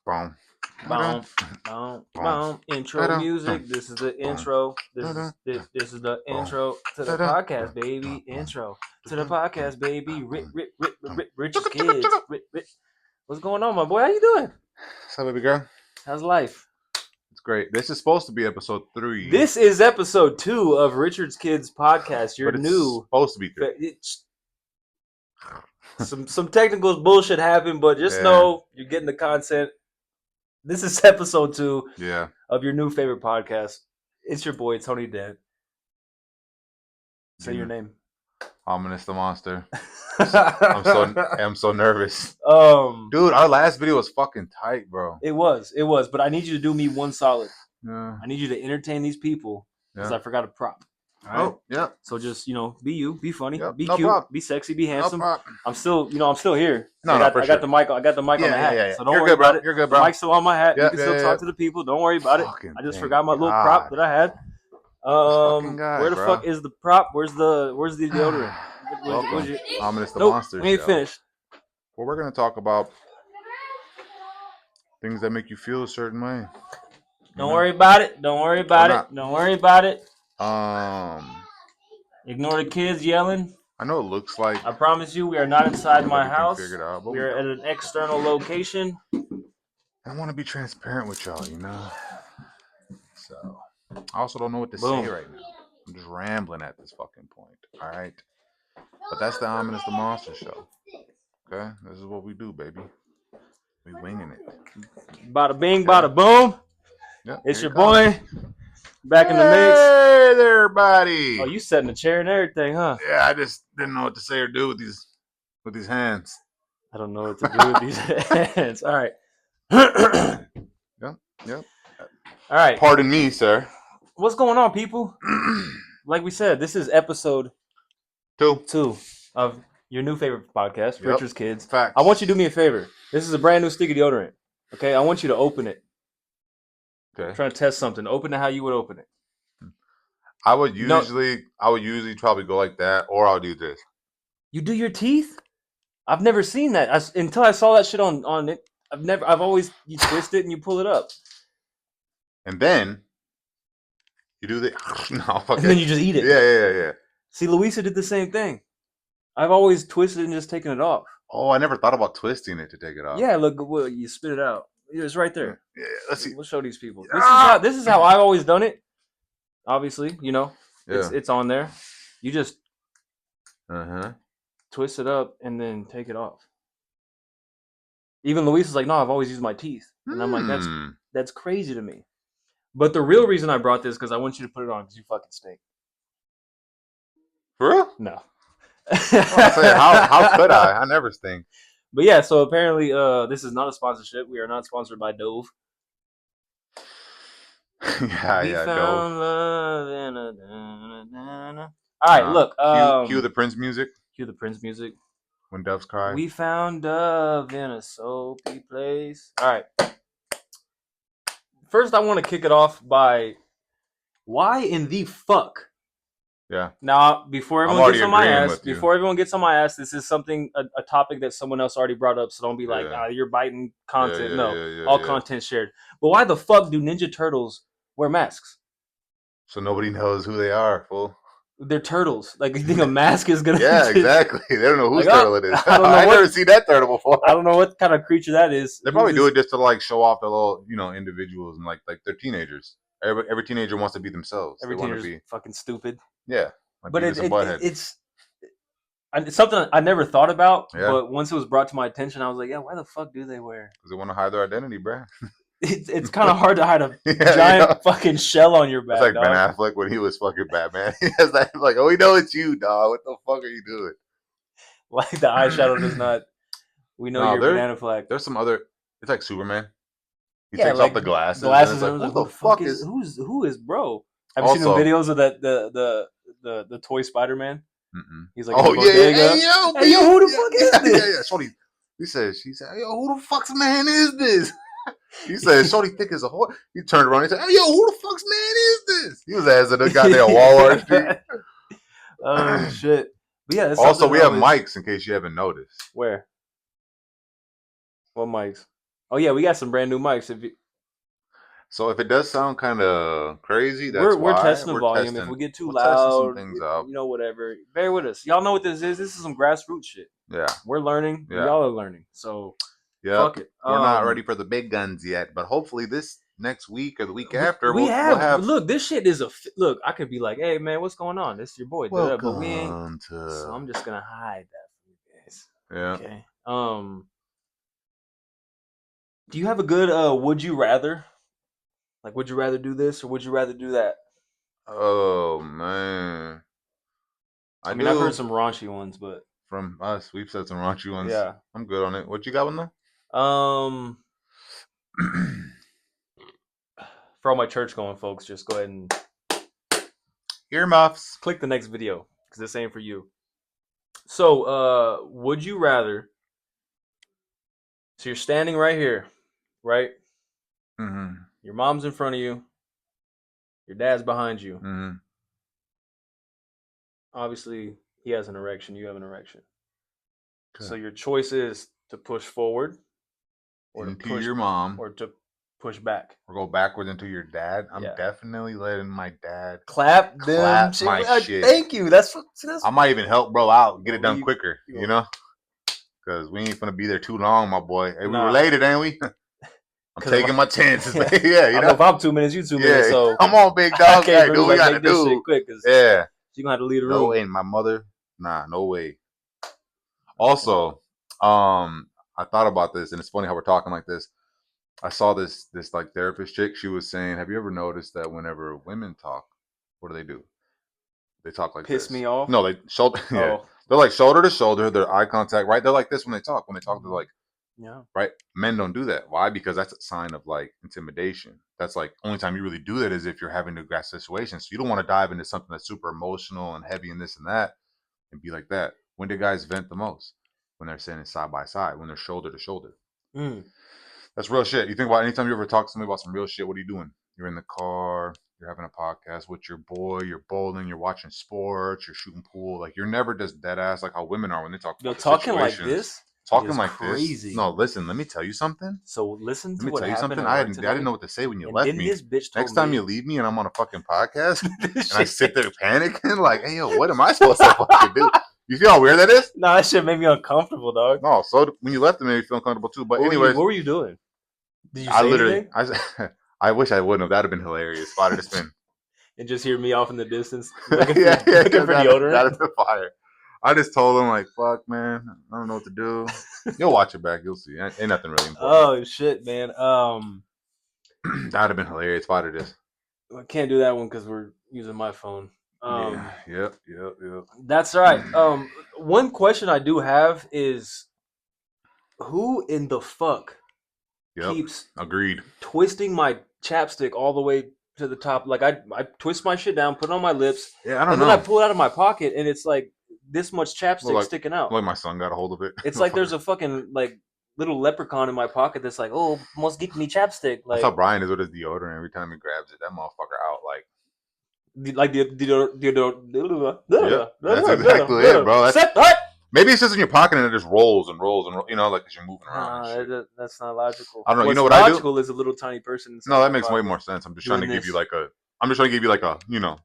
Boom. Boom, boom, boom. Intro music. This is the intro. This is the intro to the podcast, baby. Intro to the podcast, baby. Rich's kids. What's going on, my boy? How you doing? What's up, baby girl? How's life? It's great. This is supposed to be episode 3. This is episode 2 of Richard's Kids podcast. You're but it's new. Supposed to be 3. Some technical bullshit happened, but just know you're getting the content. This is episode 2 of your new favorite podcast. It's your boy, Tony Dent. Say your name. Ominous the Monster. I'm so nervous. Dude, our last video was fucking tight, bro. It was. But I need you to do me one solid. Yeah. I need you to entertain these people because I forgot a prop. All right? Oh, yeah. So just, be you, be funny, be no cute, problem. be sexy, be handsome. No I'm still here. No, I got the mic on the hat. Yeah. So don't You're worry good, bro. about it. You're good, bro. The mic's still on my hat. Yeah, you can still talk to the people. Don't worry about it. I just forgot my little prop that I had. Where the fuck is the prop? Where's the deodorant? Ominous the Monster. We ain't finished. Well, we're gonna talk about things that make you feel a certain way. Don't worry about it. Don't worry about it. Ignore the kids yelling. I know it looks like. I promise you, we are not inside my house. Out, we are at an external location. I want to be transparent with y'all, So, I also don't know what to say right now. I'm just rambling at this fucking point. All right. But that's the Ominous the Monster show. Okay? This is what we do, baby. We winging it. Bada bing, bada boom. Yep, it's your boy. Back in the mix. Hey there, buddy. Oh, you sat in the chair and everything, huh? Yeah, I just didn't know what to say or do with these hands. I don't know what to do with these hands. All right. Yep. All right. Pardon me, sir. What's going on, people? Like we said, this is episode 2 of your new favorite podcast, Richard's Kids. Facts. I want you to do me a favor. This is a brand new sticky deodorant. Okay? I want you to open it. Okay. I'm trying to test something. Open it how you would open it. I would usually probably go like that, or I'll do this. You do your teeth? I've never seen that until I saw that shit on it. I've always you twist it and you pull it up, and then you do the and then you just eat it. Yeah. See, Louisa did the same thing. I've always twisted and just taken it off. Oh, I never thought about twisting it to take it off. Yeah, look, well, you spit it out. It's right there. Yeah, let's see. We'll show these people. This is how I've always done it. Obviously, it's on there. You just twist it up and then take it off. Even Luis is like, no, I've always used my teeth, and I'm like, that's crazy to me. But the real reason I brought this because I want you to put it on because you fucking stink. For real? No. How could I? I never stink. But yeah, so apparently this is not a sponsorship. We are not sponsored by Dove. Yeah, Dove. All right, look. Cue the Prince music. Cue the Prince music. When doves cry. We found Dove in a soapy place. All right. First, I want to kick it off by why in the fuck? Yeah. Now, before everyone gets on my ass, this is something a topic that someone else already brought up. So don't be like, you're biting content. All content shared. But why the fuck do Ninja Turtles wear masks? So nobody knows who they are, fool. They're turtles. Like, you think a mask is gonna? Yeah, exactly. They don't know whose turtle it is. I've never seen that turtle before. I don't know what kind of creature that is. They probably do it just to like show off their little, individuals and like they're teenagers. Every teenager wants to be themselves. Every teenager's fucking stupid. Yeah, but it's something I never thought about. Yeah. But once it was brought to my attention, I was like, yeah, why the fuck do they wear? Because they want to hide their identity, bro. It's kind of hard to hide a giant fucking shell on your back. It's like dog. Ben Affleck when he was fucking Batman. He has that like, oh, we know it's you, dog. What the fuck are you doing? Like the eyeshadow does not. We know you're Ben Affleck. There's some other. It's like Superman. He takes off the glasses. And like, who the fuck is who is bro? Have you seen the videos of that the toy Spider-Man? Mm-mm. He's like, oh yeah, hey yo, who the fuck is this? Shorty, she said, yo, who the fuck's man is this? He said, Shorty thick as a horse. He turned around and said, hey yo, who the fuck's man is this? He was asking the goddamn Walmart street. Oh shit! But yeah. Also, we have mics in case you haven't noticed. Where? What mics? Oh yeah, we got some brand new mics. So if it does sound kind of crazy, that's We're why testing the volume. If we get too we're testing some loud, things out. whatever. Bear with us. Y'all know what this is. This is some grassroots shit. Yeah. We're learning. Yeah. Y'all are learning. So fuck it. We're not ready for the big guns yet, but hopefully this next week or the week after, we'll have. Look, this shit is look. I could be like, hey man, what's going on? This is your boy. Welcome but we ain't. to. So I'm just gonna hide that from you guys. Yeah. Okay. Do you have a good would you rather? Like, would you rather do this or would you rather do that? Oh man. I mean, I've heard some raunchy ones, but from us, we've said some raunchy ones. Yeah, I'm good on it. What you got one though? For all my church going folks, just go ahead and earmuffs. Click the next video because this ain't for you. So, would you rather? So you're standing right here, right? Mm-hmm. Your mom's in front of you. Your dad's behind you. Mm-hmm. Obviously, he has an erection. You have an erection. Okay. So your choice is to push forward, or into to push your mom, or to push back, or go backwards into your dad. I'm definitely letting my dad clap my shit. Thank you. That's I might even help bro out, get it done quicker. You know, because we ain't gonna be there too long, my boy. Hey, we related, ain't we? I'm taking my chances. Yeah, you know. If I'm 2 minutes, you 2 minutes. So come on, big dog. Hey, do what we gotta do. Shit quick, yeah, you gonna have to leave the room. No, ain't my mother. Nah, no way. Also, I thought about this, and it's funny how we're talking like this. I saw this like therapist chick. She was saying, "Have you ever noticed that whenever women talk, what do? They talk like piss this. me off. No, they shoulder. Yeah, they're like shoulder to shoulder. Their eye contact, right? They're like this when they talk. When they talk, they're like, yeah, right. Men don't do that. Why? Because that's a sign of like intimidation. That's like only time you really do that is if you're having to grasp situations. So you don't want to dive into something that's super emotional and heavy and this and that, and be like that. When do guys vent the most? When they're standing side by side. When they're shoulder to shoulder. That's real shit. You think about anytime you ever talk to somebody about some real shit, what are you doing? You're in the car, you're having a podcast with your boy, you're bowling, you're watching sports, you're shooting pool. Like you're never just dead ass like how women are when they talk about talking like this. Talking like crazy. This. No, listen, let me tell you something. So listen to let me tell you something. I didn't know what to say when you left me. This bitch Next time you leave me and I'm on a fucking podcast and I sit there panicking like, hey yo, what am I supposed to fucking do? You feel how weird that is? No, that shit made me uncomfortable, dog. No, so when you left, it made me feel uncomfortable too. But anyways, what were you doing? Did you say anything? I wish I wouldn't have. That'd have been hilarious. If I'd have just been and just hear me off in the distance looking for deodorant. That'd been fire. I just told him like, "Fuck, man, I don't know what to do." You'll watch it back. You'll see. Ain't nothing really important. Oh shit, man. That'd have been hilarious. If I'd have just. I can't do that one because we're using my phone. Yep. That's right. One question I do have is, who in the fuck keeps twisting my chapstick all the way to the top? Like I twist my shit down, put it on my lips, I don't know. And then I pull it out of my pocket, and it's like this much chapstick sticking out. Like my son got a hold of it. It's like there's a fucking like little leprechaun in my pocket that's like, oh, must get me chapstick. Like, that's how Brian is with his deodorant. Every time he grabs it, that motherfucker out like. Like the that's exactly it, bro. Maybe it's just in your pocket and it just rolls and rolls and you know, like as you're moving around. That's not logical. I don't know. You know what I do? Logical is a little tiny person. No, that makes way more sense. I'm just trying to give you like a. I'm just trying to give you like a, you know,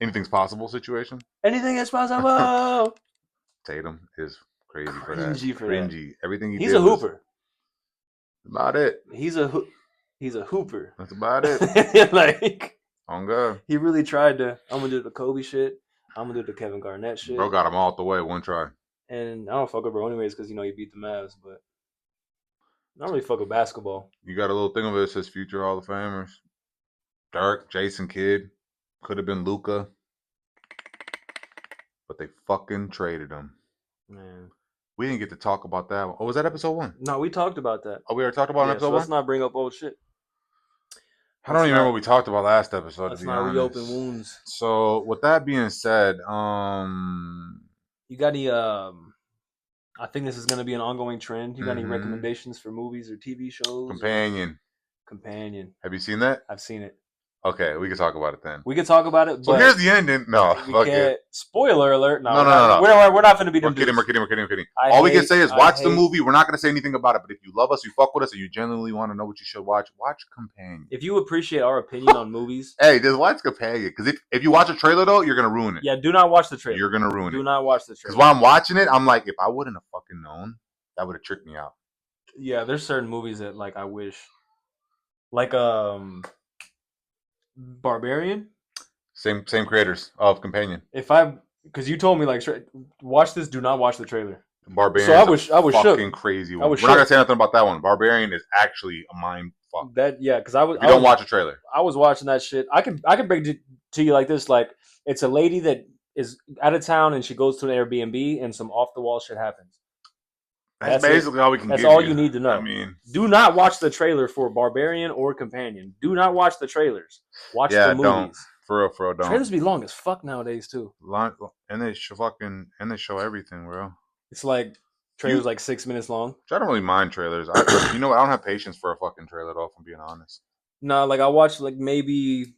anything's possible situation. Anything is possible. Tatum is crazy for that. Cringy. Everything he did. He's a hooper. About it. He's a hooper. That's about it. Like. On God. He really tried to. I'm gonna do the Kobe shit. I'm gonna do the Kevin Garnett shit. Bro got him all the way, one try. And I don't fuck with bro anyways because you know he beat the Mavs, but I don't really fuck with basketball. You got a little thing of it that says future Hall of Famers. Dirk, Jason Kidd, could have been Luka, but they fucking traded him. Man, we didn't get to talk about that. Oh, was that episode 1? No, we talked about that. Oh, we already talked about episode 1. Let's not bring up old shit. I don't even remember what we talked about last episode. Let's not reopen wounds. So, with that being said, you got any? I think this is going to be an ongoing trend. You got any recommendations for movies or TV shows? Companion. Companion. Have you seen that? I've seen it. Okay, we can talk about it then. We can talk about it. So but here's the ending. No, we fuck can't. it. Spoiler alert! No, No. We're not going to be them We're kidding. dudes. We're kidding. All we can say is watch the movie. We're not going to say anything about it. But if you love us, you fuck with us, and you genuinely want to know what you should watch Companion. If you appreciate our opinion on movies, hey, just watch Companion. Because if you watch a trailer though, you're gonna ruin it. Yeah, do not watch the trailer. You're gonna ruin it. Do not watch the trailer. Because while I'm watching it, I'm like, if I wouldn't have fucking known, that would have tricked me out. Yeah, there's certain movies that like I wish, like Barbarian. Same creators of Companion. Because you told me like watch this, do not watch the trailer. Barbarian. So I was fucking shook. crazy one. We're not gonna say nothing about that one. Barbarian is actually a mind fuck. Because I was. If you don't watch a trailer. I was watching that shit. I can break it to you like this: like it's a lady that is out of town and she goes to an Airbnb and some off the wall shit happens. That's basically all we can. That's all you need to know. I mean, do not watch the trailer for Barbarian or Companion. Do not watch the trailers. Watch the movies. Don't. For real, don't. Trailers be long as fuck nowadays too. And they show everything, bro. It's like trailers like 6 minutes long. I don't really mind trailers. You know what? I don't have patience for a fucking trailer though, if I'm being honest. No, like I watched like maybe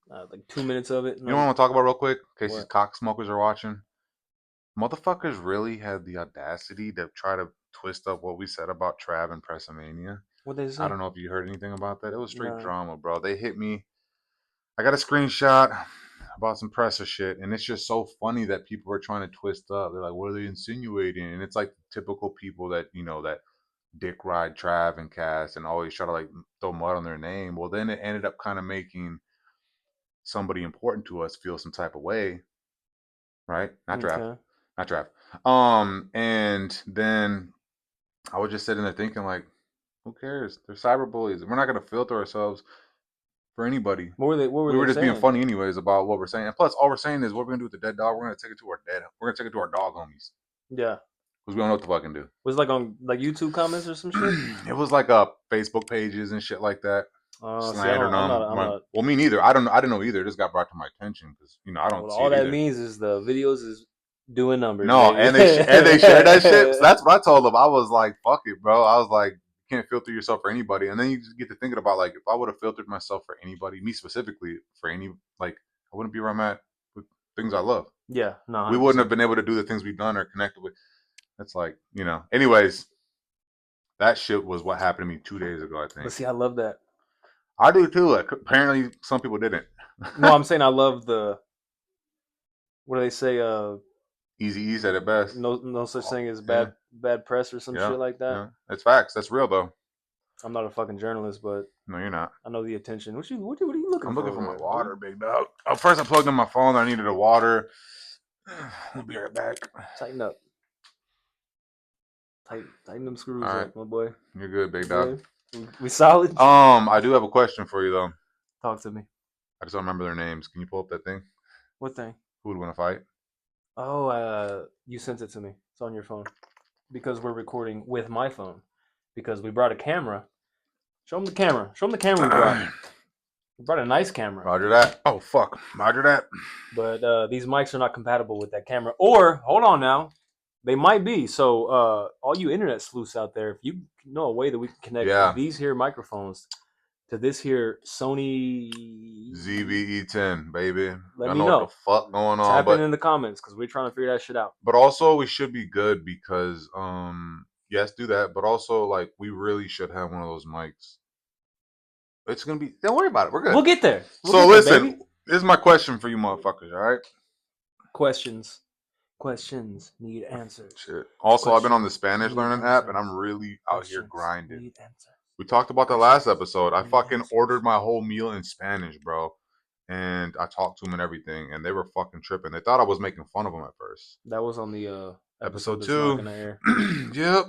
like 2 minutes of it. You know what I want to talk about real quick? In case these cock smokers are watching. Motherfuckers really had the audacity to try to twist up what we said about Trav and Pressamania. What they say? I don't know if you heard anything about that. It was straight drama, bro. They hit me. I got a screenshot about some presser shit, and it's just so funny that people are trying to twist up. They're like, what are they insinuating? And it's like typical people that, that dick ride Trav and Cass and always try to like throw mud on their name. Well, then it ended up kind of making somebody important to us feel some type of way. Right? Not Trav. And then I was just sitting there thinking like, who cares? They're cyberbullies. We're not gonna filter ourselves for anybody. What were they? We were just being funny anyways about what we're saying. And plus, all we're saying is what we're gonna do with the dead dog. We're gonna take it to our dog homies. Yeah. Because we don't know what to fucking do. Was it like on like YouTube comments or some shit? It was like Facebook pages and shit like that. Slandering them. Well, me neither. I didn't know either. It just got brought to my attention because I don't. All that means is the videos is doing numbers. No, and they shared that shit. So that's what I told them. I was like, fuck it, bro. I was like, you can't filter yourself for anybody. And then you just get to thinking about like, if I would have filtered myself for anybody, me specifically for any, like, I wouldn't be where I'm at with things I love. Yeah, no, 100%. We wouldn't have been able to do the things we've done or connected with. It's like, Anyways, that shit was what happened to me 2 days ago, I think. But see, I love that. I do too. Like, apparently, some people didn't. No, I'm saying I love the. What do they say? Easy said it best. No such thing as bad press or some shit like that. Yeah. It's facts. That's real though. I'm not a fucking journalist, but no, you're not. I know the attention. What are you looking for? I'm looking for my water, big dog. Oh, first I plugged in my phone. I needed a water. We'll be right back. Tighten up. Tighten them screws up, my boy. You're good, big dog. We solid? I do have a question for you though. Talk to me. I just don't remember their names. Can you pull up that thing? What thing? Who would win a fight? Oh, you sent it to me. It's on your phone. Because we're recording with my phone. Because we brought a camera. Show them the camera. Show them the camera we brought. We brought a nice camera. Roger that. Oh, fuck. Roger that. But these mics are not compatible with that camera. Or, hold on now. They might be. So, all you internet sleuths out there, if you know a way that we can connect these here microphones to this here Sony ZV-E10, baby. Let me know what the fuck going on. Tap in the comments because we're trying to figure that shit out. But also, we should be good because, yes, do that. But also, like, we really should have one of those mics. It's gonna be. Don't worry about it. We're good. We'll get there. Listen. This is my question for you, motherfuckers. All right. Questions need answers. Shit. Also, I've been on the Spanish learning app, and I'm really out here grinding. We talked about the last episode. I fucking ordered my whole meal in Spanish, bro. And I talked to them and everything, and they were fucking tripping. They thought I was making fun of them at first. That was on the episode 2. Yep.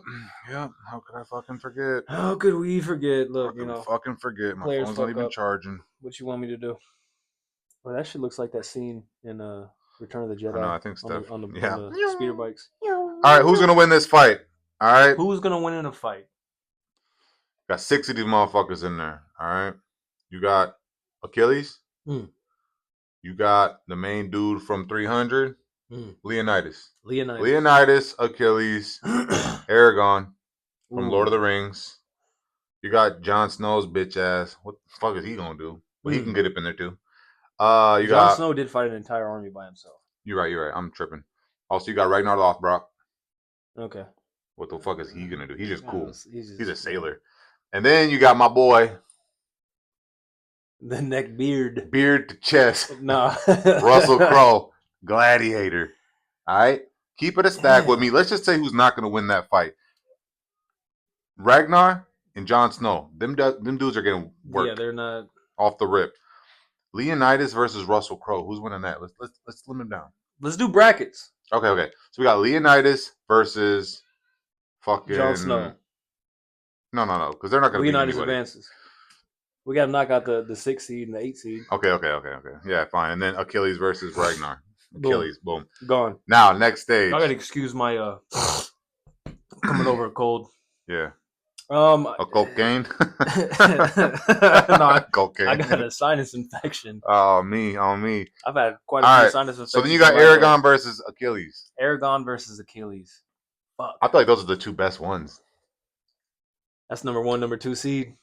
How could I fucking forget? How could we forget? Look, fucking forget. My phone's not even charging. What you want me to do? Well, that shit looks like that scene in Return of the Jedi. I know, I think Steph. On the speeder bikes. All right, who's gonna win this fight? All right. Who's gonna win in a fight? Got 6 of these motherfuckers in there. All right. You got Achilles. You got the main dude from 300. Leonidas, Achilles, Aragorn from Lord of the Rings. You got Jon Snow's bitch ass. What the fuck is he gonna do? but he can get up in there too. Jon Snow did fight an entire army by himself. You're right. I'm tripping. Also, you got Ragnar Lothbrok. Okay. What the fuck is he gonna do? He's just cool. He's a sailor. And then you got my boy. The neck beard. Beard to chest. Nah. Russell Crowe. Gladiator. All right? Keep it a stack with me. Let's just say who's not gonna win that fight. Ragnar and Jon Snow. Them dudes are getting worked. Yeah, they're not off the rip. Leonidas versus Russell Crowe. Who's winning that? Let's slim him down. Let's do brackets. Okay. So we got Leonidas versus fucking Jon Snow. No, because they're not going to beat anybody. Leonidas advances. We got to knock out the 6 seed and the 8 seed. Okay. Yeah, fine. And then Achilles versus Ragnar. Achilles, boom. Gone. Now, next stage. I got to excuse my coming over a cold. Yeah. A cocaine? No, cocaine. I got a sinus infection. Oh, me. I've had quite a few sinus infections. So then you got Aragon versus Achilles. Aragon versus Achilles. Fuck. I feel like those are the two best ones. That's number 1, number 2 seed.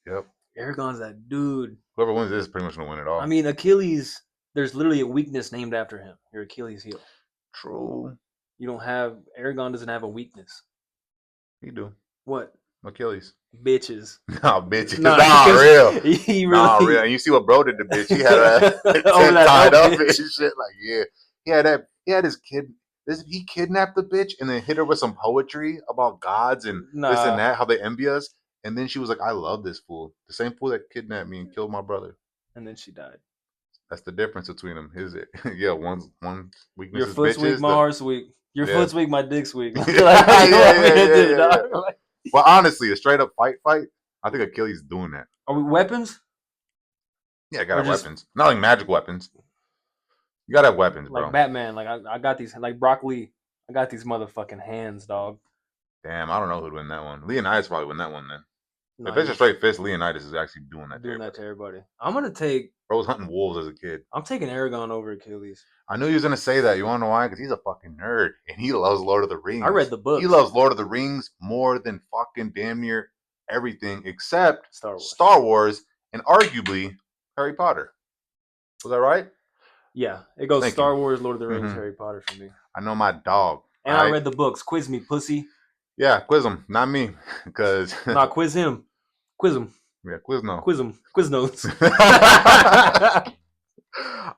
Yep. Aragon's that dude. Whoever wins this is pretty much going to win it all. I mean, Achilles, there's literally a weakness named after him. Your Achilles heel. True. Aragon doesn't have a weakness. You do. What? Achilles. Bitches. No, bitches. Nah, real. He really... Nah, real. And you see what bro did to bitch. He had that tied up and shit. Like, yeah. He had his kid. He kidnapped the bitch and then hit her with some poetry about gods and this and that, how they envy us. And then she was like, I love this fool. The same fool that kidnapped me and killed my brother. And then she died. That's the difference between them. One weakness your is foot's bitches. Weak, my heart's weak. Your foot's weak, my dick's weak. Yeah. Well, honestly, a straight up fight. I think Achilles is doing that. Are we weapons? Yeah, gotta have weapons. Not like magic weapons. You gotta have weapons, bro. Like Batman. Like I got these. Like Brock Lee. I got these motherfucking hands, dog. Damn, I don't know who'd win that one. Leonidas probably win that one then. No, if it's a straight fist, Leonidas is actually doing that. Doing that to everybody. I'm gonna take. Bro was hunting wolves as a kid. I'm taking Aragon over Achilles. I knew he was gonna say that. You wanna know why? Because he's a fucking nerd and he loves Lord of the Rings. I read the book. He loves Lord of the Rings more than fucking damn near everything except Star Wars and arguably Harry Potter. Was that right? Yeah, it goes Star Wars, Lord of the Rings, Harry Potter for me. I know my dog. And I read the books. Quiz me, pussy. Yeah, quiz him, not me, because quiz him. Quiz him. Yeah, quiz no. Quiz him. Quiz notes. All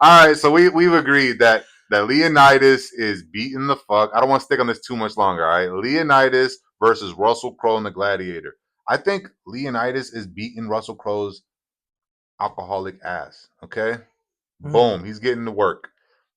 right, so we've agreed that Leonidas is beating the fuck. I don't want to stick on this too much longer. All right, Leonidas versus Russell Crowe in the Gladiator. I think Leonidas is beating Russell Crowe's alcoholic ass. Okay, boom, he's getting to work.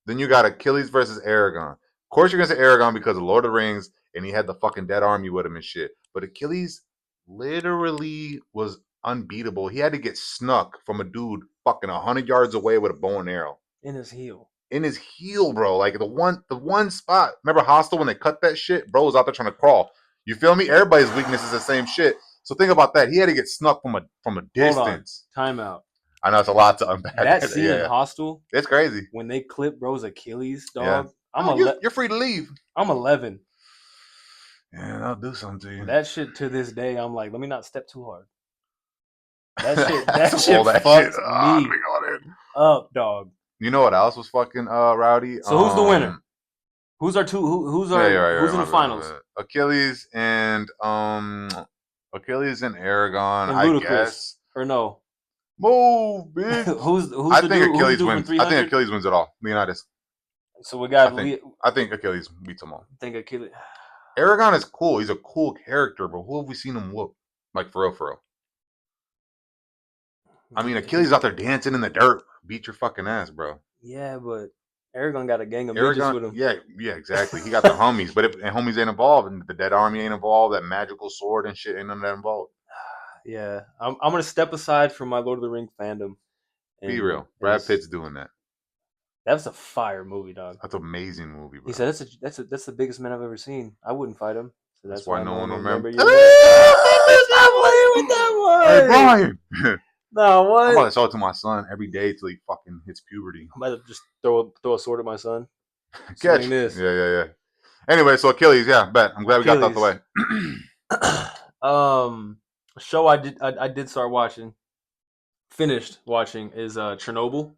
Then you got Achilles versus Aragon. Of course, you're gonna say Aragon because of Lord of the Rings, and he had the fucking dead army with him and shit. But Achilles literally was unbeatable. He had to get snuck from a dude fucking 100 yards away with a bow and arrow in his heel. In his heel, bro. Like the one spot. Remember Hostel when they cut that shit? Bro was out there trying to crawl. You feel me? Everybody's weakness is the same shit. So think about that. He had to get snuck from a distance. Time out. I know it's a lot to unpack. That scene in Hostel, it's crazy. When they clip bro's Achilles, dog. Yeah. You're free to leave. I'm 11. Yeah, I'll do something to you. That shit to this day, I'm like, let me not step too hard. That shit fucks me up, dog. You know what else was fucking rowdy? So who's the winner? Who's our two? Who's in the finals? Achilles and Aragon. And I guess or no? Move, bitch. who's I think Achilles wins. I think Achilles wins it all. Leonidas. So we got. I think Achilles beats them all. I think Achilles. Aragon is cool. He's a cool character, but who have we seen him whoop? Like for real. I mean, Achilles out there dancing in the dirt. Beat your fucking ass, bro. Yeah, but Aragon got a gang of bitches with him. Yeah, exactly. He got the homies, but if homies ain't involved, and the dead army ain't involved, that magical sword and shit ain't none of that involved. Yeah, I'm gonna step aside from my Lord of the Rings fandom. Be real. Brad Pitt's doing that. That's a fire movie, dog. That's an amazing movie, bro. He said that's the biggest man I've ever seen. I wouldn't fight him. So that's why no one remembers. Stop playing with that one. Hey, Brian. No, what? I'm about to show it to my son every day till he fucking hits puberty. I'm about to just throw a sword at my son. Catch this. Yeah. Anyway, so Achilles, yeah, bet. I'm glad we got that out the way. Show I did start watching. finished watching is Chernobyl.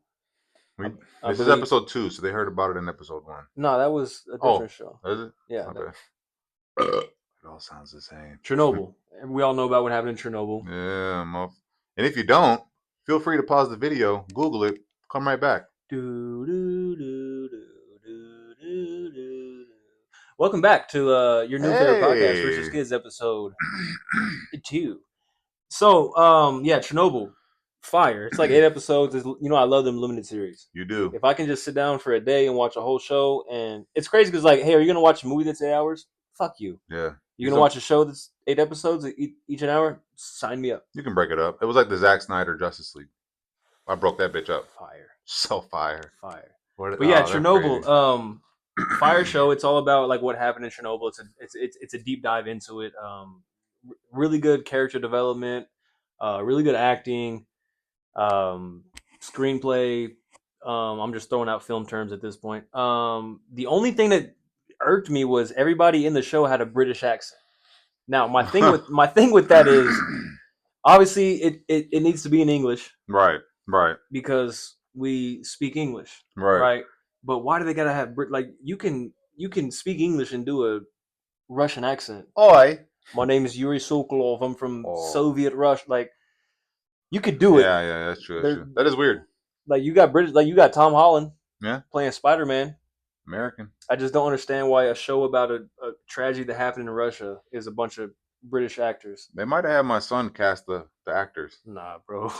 This is episode 2, so they heard about it in episode 1. No, that was a different show. Is it? Yeah. It all sounds the same. Chernobyl. We all know about what happened in Chernobyl. Yeah, and if you don't, feel free to pause the video, Google it, come right back. Welcome back to your new favorite podcast, Rich's Kids, episode 2. So, Chernobyl, fire. It's like 8 episodes. I love them limited series. You do. If I can just sit down for a day and watch a whole show, and it's crazy because, like, hey, are you gonna watch a movie that's 8 hours? Fuck you. Yeah. You're gonna watch a show that's 8 episodes each an hour? Sign me up. You can break it up. It was like the Zack Snyder Justice League. I broke that bitch up. Fire. So fire. But yeah, Chernobyl, fire show. It's all about like what happened in Chernobyl. It's a deep dive into it. Really good character development. Really good acting. Screenplay. I'm just throwing out film terms at this point. The only thing that irked me was everybody in the show had a British accent. Now my thing with that is obviously it needs to be in English. Right. Because we speak English. Right. But why do they gotta have like you can speak English and do a Russian accent? Oi. My name is Yuri Sokolov. I'm from Soviet Russia. Like you could do it. Yeah, that's true. That is weird. Like you got British, like you got Tom Holland. Yeah. Playing Spider-Man. American. I just don't understand why a show about a tragedy that happened in Russia is a bunch of British actors. They might have had my son cast the actors. Nah, bro.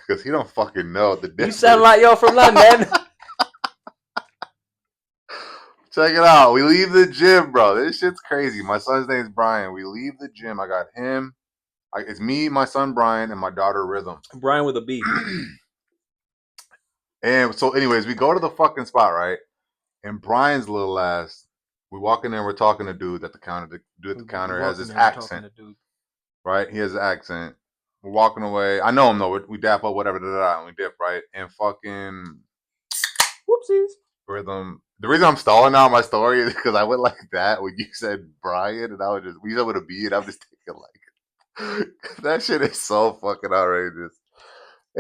Because he don't fucking know the difference. You sound like you're from London. Check it out. We leave the gym, bro. This shit's crazy. My son's name's Brian. We leave the gym. I got him. It's me, my son Brian, and my daughter Rhythm. Brian with a B. And so, anyways, we go to the fucking spot, right? And Brian's little ass, we walk in there, we're talking to dude at the counter. The dude at the counter has his accent. Right? He has an accent. We're walking away. I know him though. We dap up, whatever, and we dip, right? And fucking whoopsies. Rhythm. The reason I'm stalling now my story is because I went like that when you said Brian, and I was just, we said with a B, and I'm just thinking like, that shit is so fucking outrageous.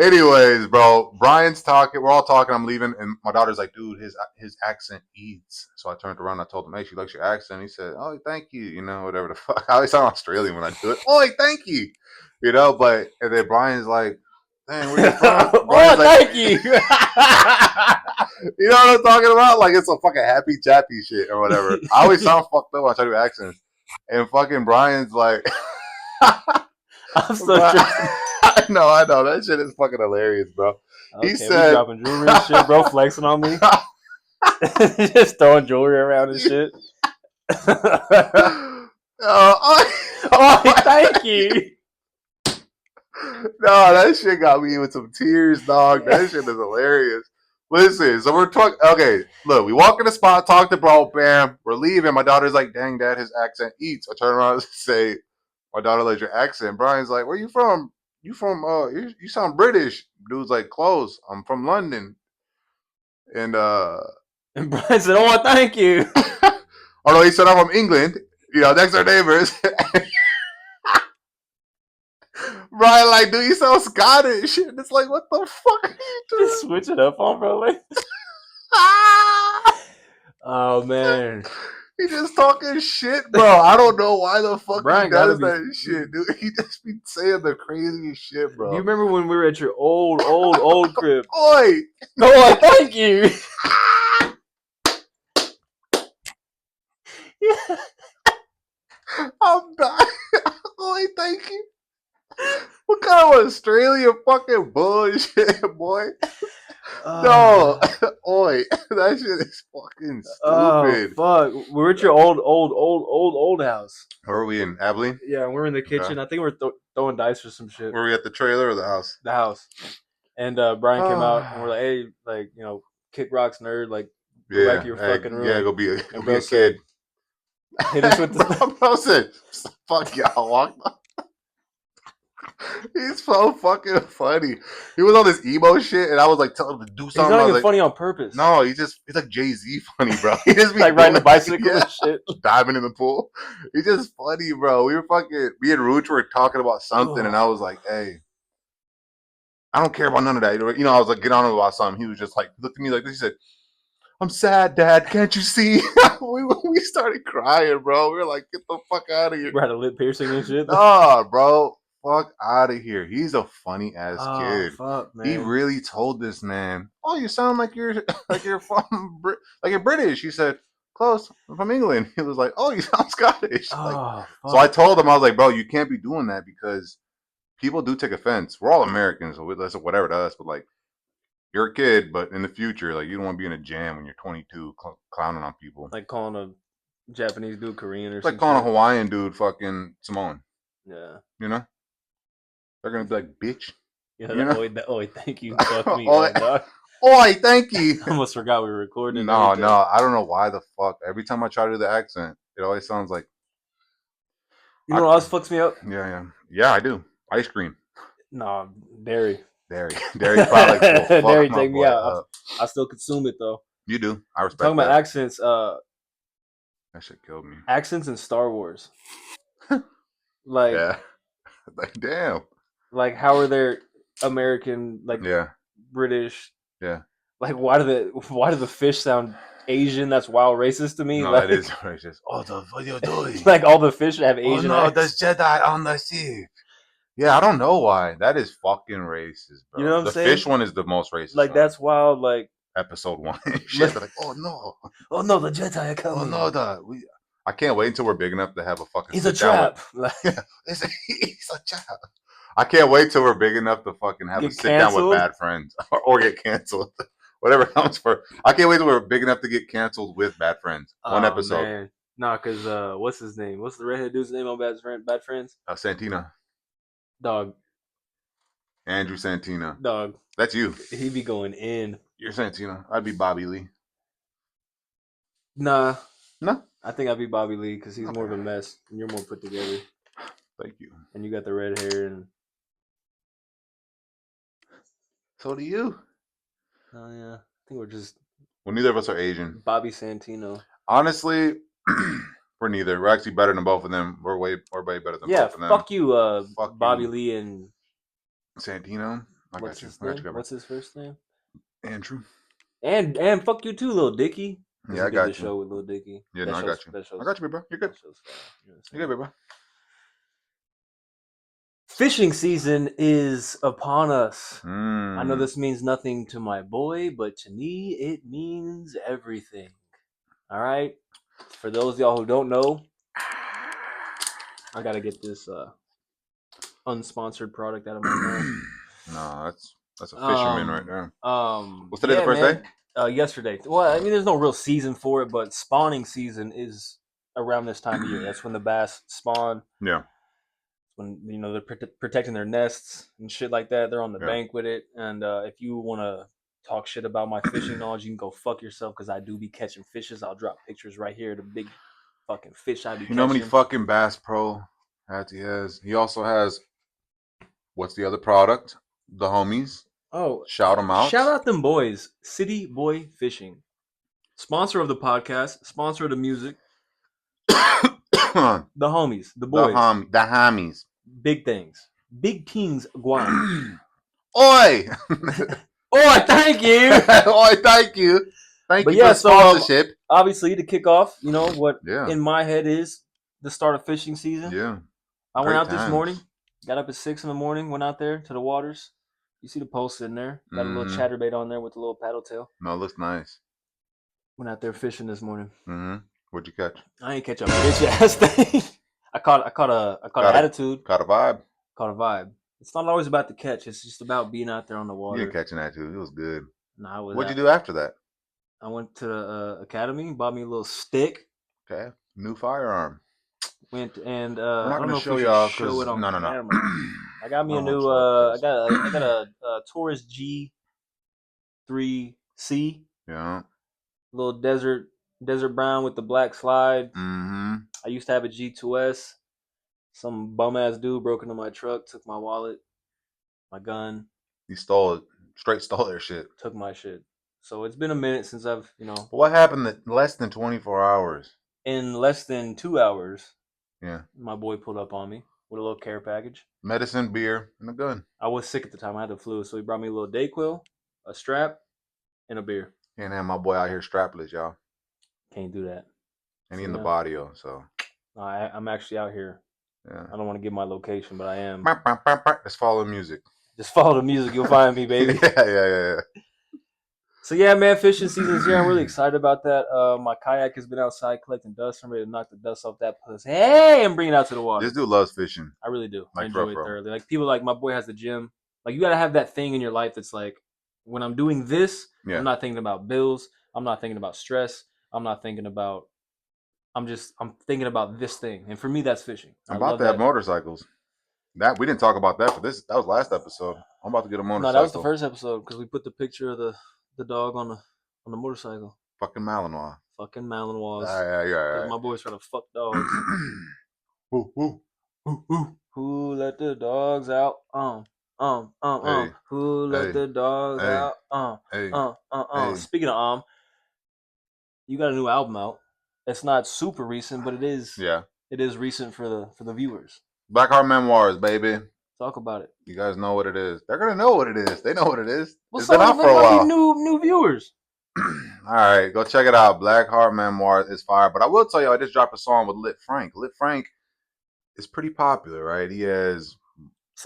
Anyways, bro, Brian's talking. We're all talking. I'm leaving, and my daughter's like, "Dude, his accent eats." So I turned around. And I told him, "Hey, she likes your accent." He said, "Oh, thank you." You know, whatever the fuck. I always sound Australian when I do it. "Oh, thank you." You know, but and then Brian's like, "Dang, where you from?" Oh, thank you. You know what I'm talking about? Like it's a fucking happy chappy shit or whatever. I always sound fucked up when I try to do accents, and fucking Brian's like, "I'm so tripping." I know. That shit is fucking hilarious, bro. Okay, he said, dropping jewelry and shit, bro, flexing on me. Just throwing jewelry around and shit. Thank you. No, that shit got me with some tears, dog. That shit is hilarious. Listen, so we're talking. Okay, look, we walk in the spot, talk to bro, bam, we're leaving. My daughter's like, "Dang, dad, his accent eats." I turn around and say, "My daughter likes your accent." Brian's like, "Where you from?" You sound British. Dude's like, "Close. I'm from London." And Brian said, "Oh, thank you." Although he said, "I'm from England." You know, next door neighbors. Brian like, "Dude, you sound Scottish." And it's like, what the fuck are you doing? Just switch it up on, bro. Like, oh man. He just talking shit, bro. I don't know why the fuck Brian he does that shit, dude. He just be saying the craziest shit, bro. Do you remember when we were at your old crib? Oi! No, thank you. I'm dying. Oi, thank you. What kind of Australian fucking bullshit, boy? No, oi, that shit is fucking stupid. Oh fuck, we're at your old house. Where are we in Abilene? Yeah, we're in the kitchen. I think we're throwing dice for some shit. Were we at the trailer or the house? The house. And Brian came out and we're like, "Hey, like, you know, kick rocks, nerd, like, go back to your fucking room." Yeah, go be a kid. Hit us with the bro said, "Fuck y'all, walk." He's so fucking funny. He was on this emo shit, and I was like telling him to do something. He's not even like, funny on purpose. No, he's like Jay-Z funny, bro. He just be like riding a bicycle and shit, diving in the pool. He's just funny, bro. We were fucking. Me and Rooch were talking about something, and I was like, "Hey, I don't care about none of that. You know, I was like, get on about something. He was just like, looked at me like this. He said, I'm sad, Dad. Can't you see? we started crying, bro. We were like, get the fuck out of here. We had a lip piercing and shit. Nah, bro. Fuck out of here. He's a funny ass kid. Fuck, man. He really told this man, "Oh, you sound like you're from like you're British." He said, "Close. I'm from England." He was like, "Oh, you sound Scottish." Like, so I told him, I was like, "Bro, you can't be doing that because people do take offense. We're all Americans, so that's whatever to us. But like, you're a kid, but in the future, like, you don't want to be in a jam when you're 22, clowning on people. Like calling a Japanese dude Korean or It's like something. calling a Hawaiian dude fucking Samoan. Yeah. You know, they're gonna be like, bitch." Yeah, you know? oi, thank you. Fuck me, oi, dog. Oi, thank you. I almost forgot we were recording. No, I don't know why the fuck. Every time I try to do the accent, it always sounds like. You know what else fucks me up? Yeah, I do. Ice cream. Nah, dairy products will fuck dairy my take me boy out. up. I still consume it though. You do. I respect Talking that. about accents, that shit killed me. Accents in Star Wars. Like, yeah. Like, damn. Like, how are there American, like, British? Yeah. Like, why do the fish sound Asian? That's wild racist to me. No, like, that is racist. Oh, what are you doing? Like, all the fish have Asian. Oh no, there's Jedi on the ship. Yeah, I don't know why. That is fucking racist, bro. You know what I'm saying? The fish one is the most racist. Like, that's wild. Like, episode 1. Shit, like, oh no, the Jedi are coming. Oh no, I can't wait until we're big enough to have a fucking. He's a trap. He's a trap. I can't wait till we're big enough to fucking have a sit down with bad friends or get canceled. Whatever comes first. I can't wait till we're big enough to get canceled with bad friends. One episode. Man. Nah, cause what's his name? What's the redhead dude's name on Bad Friends? Santina. Dog. Andrew Santina. Dog. That's you. He be going in. You're Santina. I'd be Bobby Lee. Nah. No? I think I'd be Bobby Lee because he's more of a mess and you're more put together. Thank you. And you got the red hair and. So do you. Oh yeah. I think we're just. Well, neither of us are Asian. Bobby Santino. Honestly, we're neither. We're actually better than both of them. We're way better than both of them. Yeah, fuck you, Bobby Lee and Santino. What's his name? What's his first name? Andrew. And fuck you too, Lil Dicky. Yeah, I got you. Show with Lil Dicky. Yeah, I got you. I got you, bro. You're good. You're good, bro. Fishing season is upon us. I know this means nothing to my boy, but to me, it means everything. All right? For those of y'all who don't know, I got to get this unsponsored product out of my mouth. No, that's a fisherman right there. What's today, the first day? Yesterday. Well, I mean, there's no real season for it, but spawning season is around this time of year. That's when the bass spawn. Yeah. When, you know, they're protecting their nests and shit like that. They're on the bank with it. And if you want to talk shit about my fishing knowledge, you can go fuck yourself because I do be catching fishes. I'll drop pictures right here of the big fucking fish I be catching. You know how many fucking Bass Pro hats he has? He also has, what's the other product? The homies. Oh, shout them out. Shout out them boys. City Boy Fishing. Sponsor of the podcast. Sponsor of the music. The homies. The boys. The homies. Big things. Big things, Guam. Oi! Oi, thank you! Oi, thank you! Thank you for the sponsorship. So, obviously, to kick off, you know, what in my head is the start of fishing season. Yeah. I went out this morning. Got up at 6 in the morning. Went out there to the waters. You see the post in there. Got a little chatterbait on there with a little paddle tail. No, it looks nice. Went out there fishing this morning. Mm-hmm. What'd you catch? I ain't catch a bitch ass thing. I caught an attitude. Caught a vibe. Caught a vibe. It's not always about the catch. It's just about being out there on the water. You didn't catch an attitude. It was good. Nah, what'd you do after that? I went to the academy, bought me a little stick. Okay. New firearm. Went and we're not gonna show y'all show it on no. I got me a new I got a Taurus G3C. Yeah. Little desert brown with the black slide. Mm-hmm. I used to have a G2S. Some bum ass dude broke into my truck, took my wallet, my gun. He stole it. Straight stole their shit. Took my shit. So it's been a minute since I've, But what happened in less than 24 hours? In less than 2 hours. Yeah. My boy pulled up on me. with a little care package. Medicine, beer, and a gun. I was sick at the time. I had the flu, so he brought me a little Dayquil, a strap, and a beer. Can't have my boy out here strapless, y'all. Can't do that. And he in the barrio, so. I'm actually out here. Yeah. I don't want to give my location, but I am. Let's follow the music. Just follow the music. You'll find me, baby. Yeah. So yeah, man, fishing season's here. I'm really excited about that. My kayak has been outside collecting dust. I'm ready to knock the dust off that puss. Hey, and bring it out to the water. This dude loves fishing. I really do. Like, I enjoy it thoroughly. Like people like my boy has the gym. Like you gotta have that thing in your life that's like, when I'm doing this, I'm not thinking about bills. I'm not thinking about stress. I'm thinking about this thing. And for me, that's fishing. I'm about to have motorcycles. That we didn't talk about that for this. That was last episode. I'm about to get a motorcycle. No, that was the first episode because we put the picture of the dog on the motorcycle. Fucking Malinois. Yeah. My boy's trying to fuck dogs. Woo, woo. Woo, woo. Who let the dogs out? Hey. Who let the dogs out? Hey. Speaking of you got a new album out. It's not super recent, but it is. Yeah. It is recent for the viewers. Black Heart Memoirs, baby. Talk about it. You guys know what it is. They're gonna know what it is. They know what it is. It's been out for a while. New viewers. All right, go check it out. Black Heart Memoirs is fire. But I will tell you, I just dropped a song with Lit Frank. Lit Frank is pretty popular, right? He has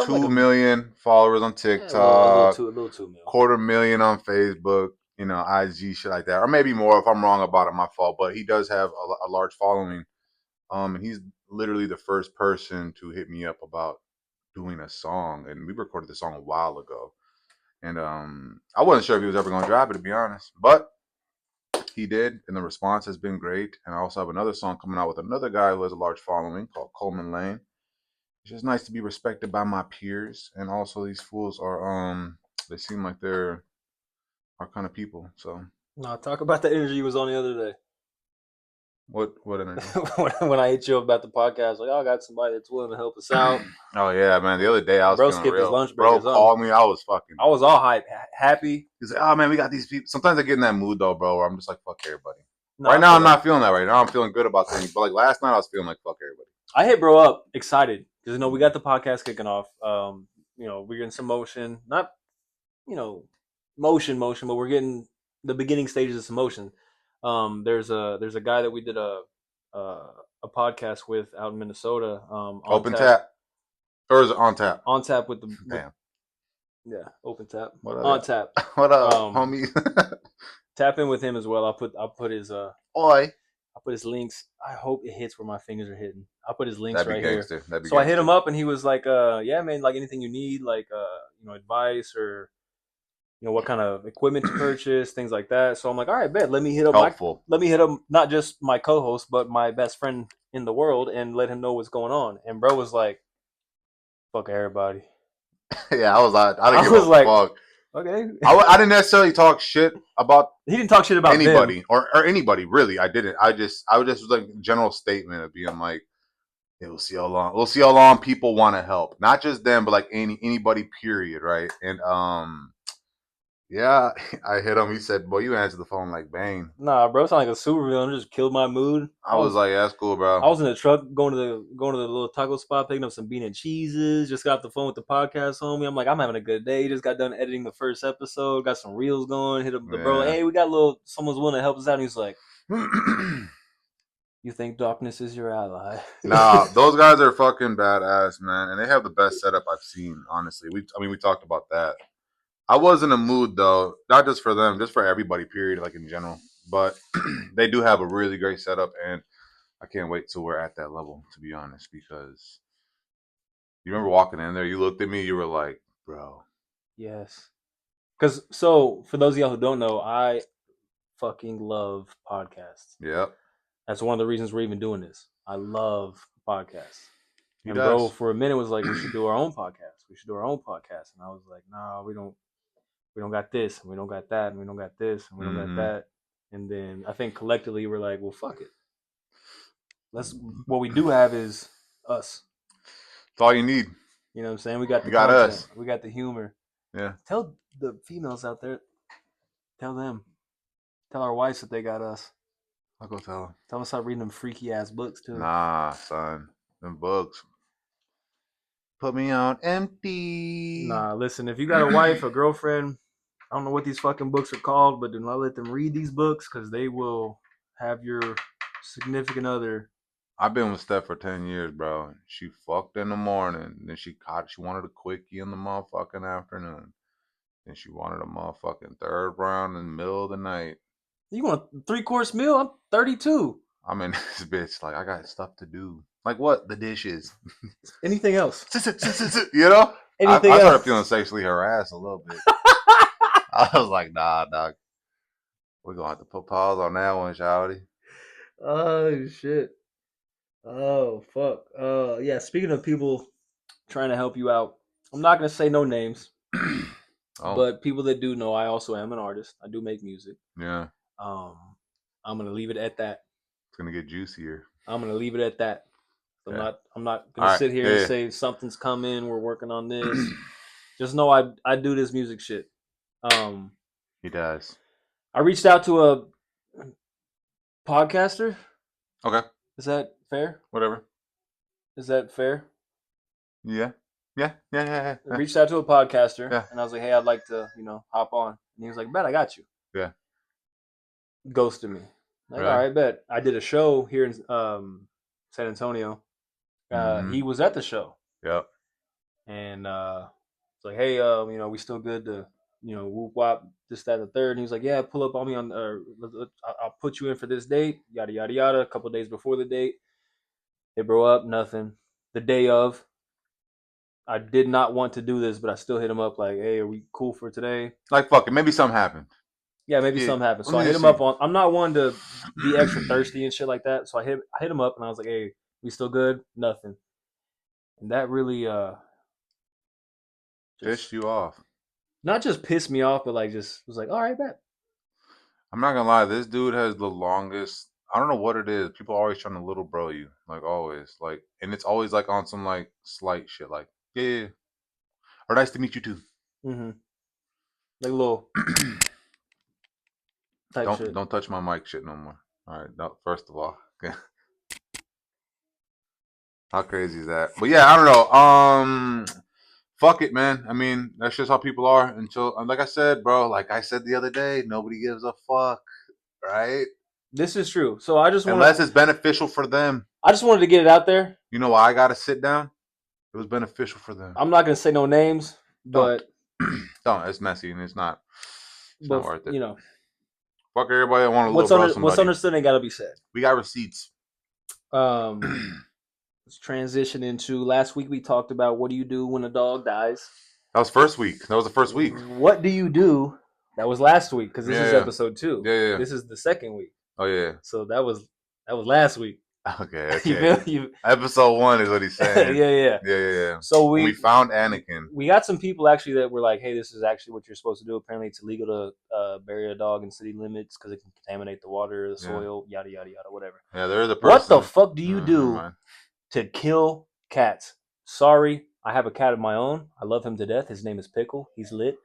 2 million followers on TikTok, a little 2 million. 250,000 on Facebook, IG, shit like that. Or maybe more. If I'm wrong about it, my fault. But he does have a large following. And he's literally the first person to hit me up about doing a song. And we recorded the song a while ago. And I wasn't sure if he was ever going to drop it, to be honest. But he did, and the response has been great. And I also have another song coming out with another guy who has a large following called Coleman Lane. It's just nice to be respected by my peers. And also these fools are, they seem like they're our kind of people. So. No, talk about the energy you was on the other day. What energy? when I hit you up about the podcast, like, I got somebody that's willing to help us out. Oh yeah, man. The other day I was feeling skipped real. His lunch break. Bro called me. I was all hype, happy. He's like, oh man, we got these people. Sometimes I get in that mood though, bro, where I'm just like, fuck everybody. No, right now I'm not feeling that right now. I'm feeling good about things. But like last night I was feeling like fuck everybody. I hit bro up excited because we got the podcast kicking off. We're getting some motion. Not motion, but we're getting the beginning stages of some motion. There's a guy that we did a podcast with out in Minnesota. Open tap. Or is it on tap? On tap with the damn. Yeah, open tap. What up? On tap. What up, homie? Tap in with him as well. I'll put his Oi. I'll put his links. I hope it hits where my fingers are hitting. I'll put his links right here. So I hit him up and he was like, yeah, man, like anything you need, like advice or what kind of equipment to purchase, things like that. So I'm like, all right, bet. Let me hit up not just my co-host, but my best friend in the world and let him know what's going on. And bro was like, fuck everybody. Yeah, I was like, I didn't give a fuck. Okay. I didn't necessarily talk shit about. He didn't talk shit about anybody or anybody really. I didn't. I just was like a general statement of being like, yeah, we'll see how long people want to help. Not just them, but like anybody. Period. Right. And yeah, I hit him. He said, boy, you answered the phone like Bane. Nah, bro, sound like a super villain. Just killed my mood. I was like, yeah, that's cool, bro. I was in the truck going to the little taco spot, picking up some bean and cheeses. Just got off the phone with the podcast homie. I'm like, I'm having a good day. Just got done editing the first episode. Got some reels going. Hit up the bro. Like, hey, we got someone's willing to help us out. And he's like, you think darkness is your ally? Nah, those guys are fucking badass, man. And they have the best setup I've seen, honestly. We talked about that. I was in a mood though, not just for them, just for everybody, period, like in general. But they do have a really great setup, and I can't wait till we're at that level, to be honest, because you remember walking in there, you looked at me, you were like, bro. Yes. Because, so, for those of y'all who don't know, I fucking love podcasts. Yep. That's one of the reasons we're even doing this. I love podcasts. And bro, for a minute was like, we should do our own podcast. And I was like, nah, we don't got this, and we don't got that, and we don't got this, and we don't got that. And then I think collectively we're like, well, fuck it. What we do have is us. That's all you need. You know what I'm saying? We got the content. Us. We got the humor. Yeah. Tell the females out there, tell our wives that they got us. I'll go tell them. Tell them to stop reading them freaky ass books too. Nah, son. Them books. Put me on empty. Nah, listen, if you got a wife, a girlfriend, I don't know what these fucking books are called, but do not let them read these books because they will have your significant other. I've been with Steph for 10 years, bro. She fucked in the morning. Then she wanted a quickie in the motherfucking afternoon. Then she wanted a motherfucking third round in the middle of the night. You want a 3-course meal? I'm 32. I'm in this bitch. Like, I got stuff to do. Like, what? The dishes. Anything else? You know? Anything I started else? feeling sexually harassed a little bit. I was like, nah, dog. We're going to have to put pause on that one, shawty. Oh, shit. Oh, fuck. Yeah, speaking of people trying to help you out, I'm not going to say no names, but people that do know, I also am an artist. I do make music. Yeah. I'm going to leave it at that. It's going to get juicier. I'm going to leave it at that. Yeah. I'm not going to sit here and say something's coming, we're working on this. Just know I do this music shit. He does. I reached out to a podcaster. Okay. Is that fair? Whatever. Is that fair? Yeah. I reached out to a podcaster, Yeah. and I was like, "Hey, I'd like to, hop on." And he was like, "Bet, I got you." Yeah. Ghosted me. Like, Really? all right, bet. I did a show here in San Antonio. He was at the show. Yep. And it's like, hey, we still good to, whoop wop, this, that, and the third. And he was like, yeah, pull up on me on, I'll put you in for this date, yada, yada, yada. A couple of days before the date. Hey, bro, up, nothing. The day of, I did not want to do this, but I still hit him up like, hey, are we cool for today? Like, fuck it, maybe something happened. Yeah, maybe something happened. So I hit him up on, I'm not one to be extra thirsty and shit like that. So I hit him up and I was like, hey, we still good? Nothing. And that really pissed you off. Not just pissed me off, but like just was like, all right, bet. I'm not gonna lie, this dude has the longest. I don't know what it is. People are always trying to little bro you, like always, like, and it's always like on some like slight shit, like yeah, or nice to meet you too. Mm-hmm. Like a little type shit. Don't touch my mic shit no more. All right, no, first of all, how crazy is that? But yeah, I don't know. Fuck it, man. I mean, that's just how people are. Until, like I said, bro, like I said the other day, nobody gives a fuck, right? This is true. So I just unless it's beneficial for them. I just wanted to get it out there. You know why I got to sit down? It was beneficial for them. I'm not gonna say no names, but don't. It's messy and it's not worth it. Fuck everybody that want to little bro somebody. What's understood ain't gotta be said. We got receipts. Let's transition into last week. We talked about what do you do when a dog dies. That was first week. That was the first week. What do you do? That was last week because this is episode 2. Yeah. This is the second week. Oh yeah. So that was last week. Okay. You Episode 1 is what he's saying. Yeah. So we found Anakin. We got some people actually that were like, "Hey, this is actually what you're supposed to do. Apparently, it's illegal to bury a dog in city limits because it can contaminate the water, the soil, yada yada yada, whatever." Yeah, there's a person. What the fuck do you do to kill cats? Sorry, I have a cat of my own. I love him to death. His name is Pickle. He's lit.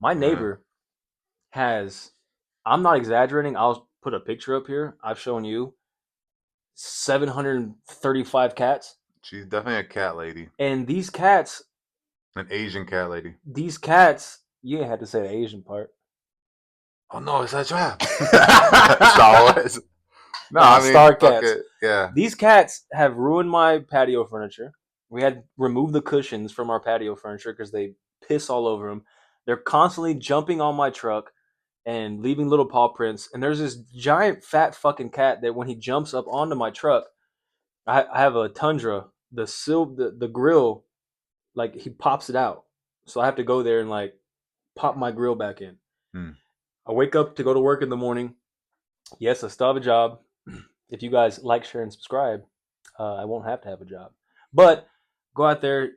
My neighbor has. I'm not exaggerating. I'll put a picture up here. I've shown you. 735 cats. She's definitely a cat lady. And these cats, an Asian cat lady. These cats, you ain't had to say the Asian part. Oh no, it's a trap. Star Wars. No, I mean Star cats. Yeah. These cats have ruined my patio furniture. We had removed the cushions from our patio furniture because they piss all over them. They're constantly jumping on my truck and leaving little paw prints. And there's this giant fat fucking cat that when he jumps up onto my truck, I have a Tundra, the grill, like he pops it out. So I have to go there and like pop my grill back in. I wake up to go to work in the morning. Yes, I still have a job. If you guys like, share, and subscribe, I won't have to have a job. But go out there.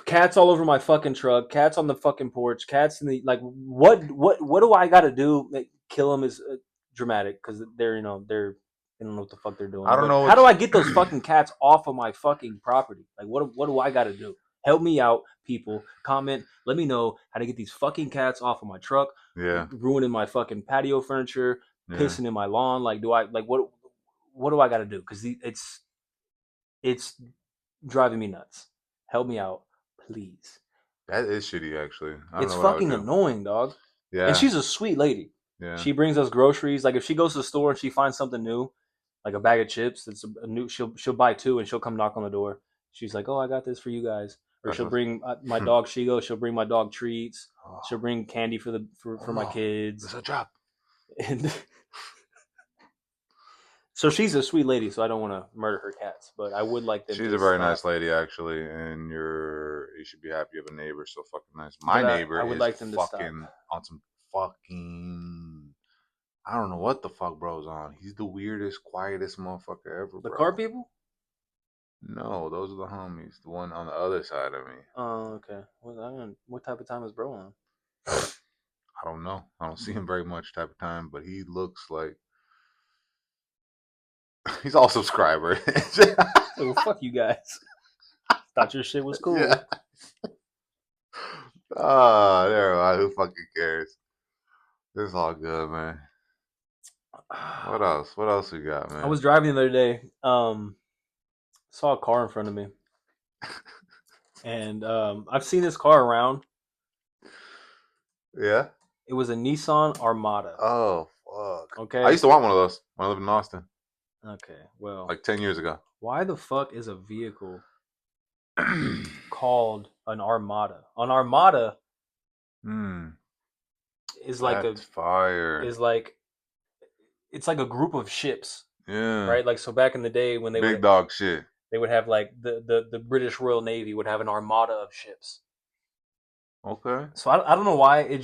Cats all over my fucking truck. Cats on the fucking porch. Cats in the What do I got to do? Kill them is dramatic because they're I don't know what the fuck they're doing. I don't know. How do I get those fucking cats off of my fucking property? Like what do I got to do? Help me out, people. Comment. Let me know how to get these fucking cats off of my truck. Yeah. Ruining my fucking patio furniture. Pissing in my lawn. Like what do I got to do? Because it's driving me nuts. Help me out, please. That is shitty, actually. I don't It's know what I would fucking do. annoying, dog. Yeah. And she's a sweet lady. Yeah. She brings us groceries. Like if she goes to the store and she finds something new, like a bag of chips, it's a new. She'll buy 2 and she'll come knock on the door. She's like, "Oh, I got this for you guys." Or she'll bring my dog Shigo. She'll bring my dog treats. She'll bring candy for my kids. It's a job. And so she's a sweet lady. So I don't want to murder her cats, but I would like them. She's a very nice lady, actually, and you should be happy you have a neighbor so fucking nice. My neighbor is like them fucking on some fucking. I don't know what the fuck bro's on. He's the weirdest, quietest motherfucker ever. The car people? No, those are the homies. The one on the other side of me. Oh, okay. What type of time is bro on? I don't know. I don't see him very much type of time, but he looks like he's all subscriber. Well, fuck you guys. Thought your shit was cool. Yeah. Never mind. Who fucking cares? It's all good, man. What else? What else we got, man? I was driving the other day. Saw a car in front of me, and I've seen this car around. Yeah. It was a Nissan Armada. Oh fuck. Okay. I used to want one of those when I lived in Austin. Okay. Well. Like 10 years ago. Why the fuck is a vehicle called an Armada? An Armada. Is like That's fire. Is like. It's like a group of ships. Yeah. Right. Like so, back in the day when they big dog shit. They would have like the British Royal Navy would have an armada of ships. Okay. So I don't know why it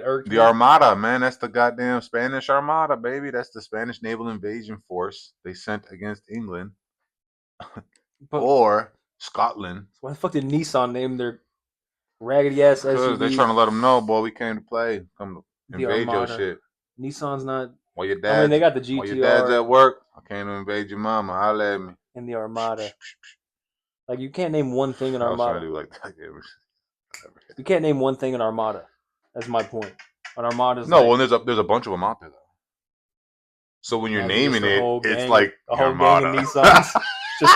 irked me. The Armada, man, that's the goddamn Spanish Armada, baby. That's the Spanish naval invasion force they sent against England or Scotland. Why the fuck did Nissan name their raggedy ass SUV? They're trying to let them know, boy, we came to play. Come to invade your shit. Nissan's not. While your dad, they got the GTR. While your dad's at work, I came to invade your mama. Holla at me. In the Armada. Like you can't name one thing in Armada. I was trying to do like that. You can't name one thing in Armada. That's my point. An Armada's no. Well, there's a bunch of them out there though. So when you're naming it, it's like a whole Armada. Gang of Nissans just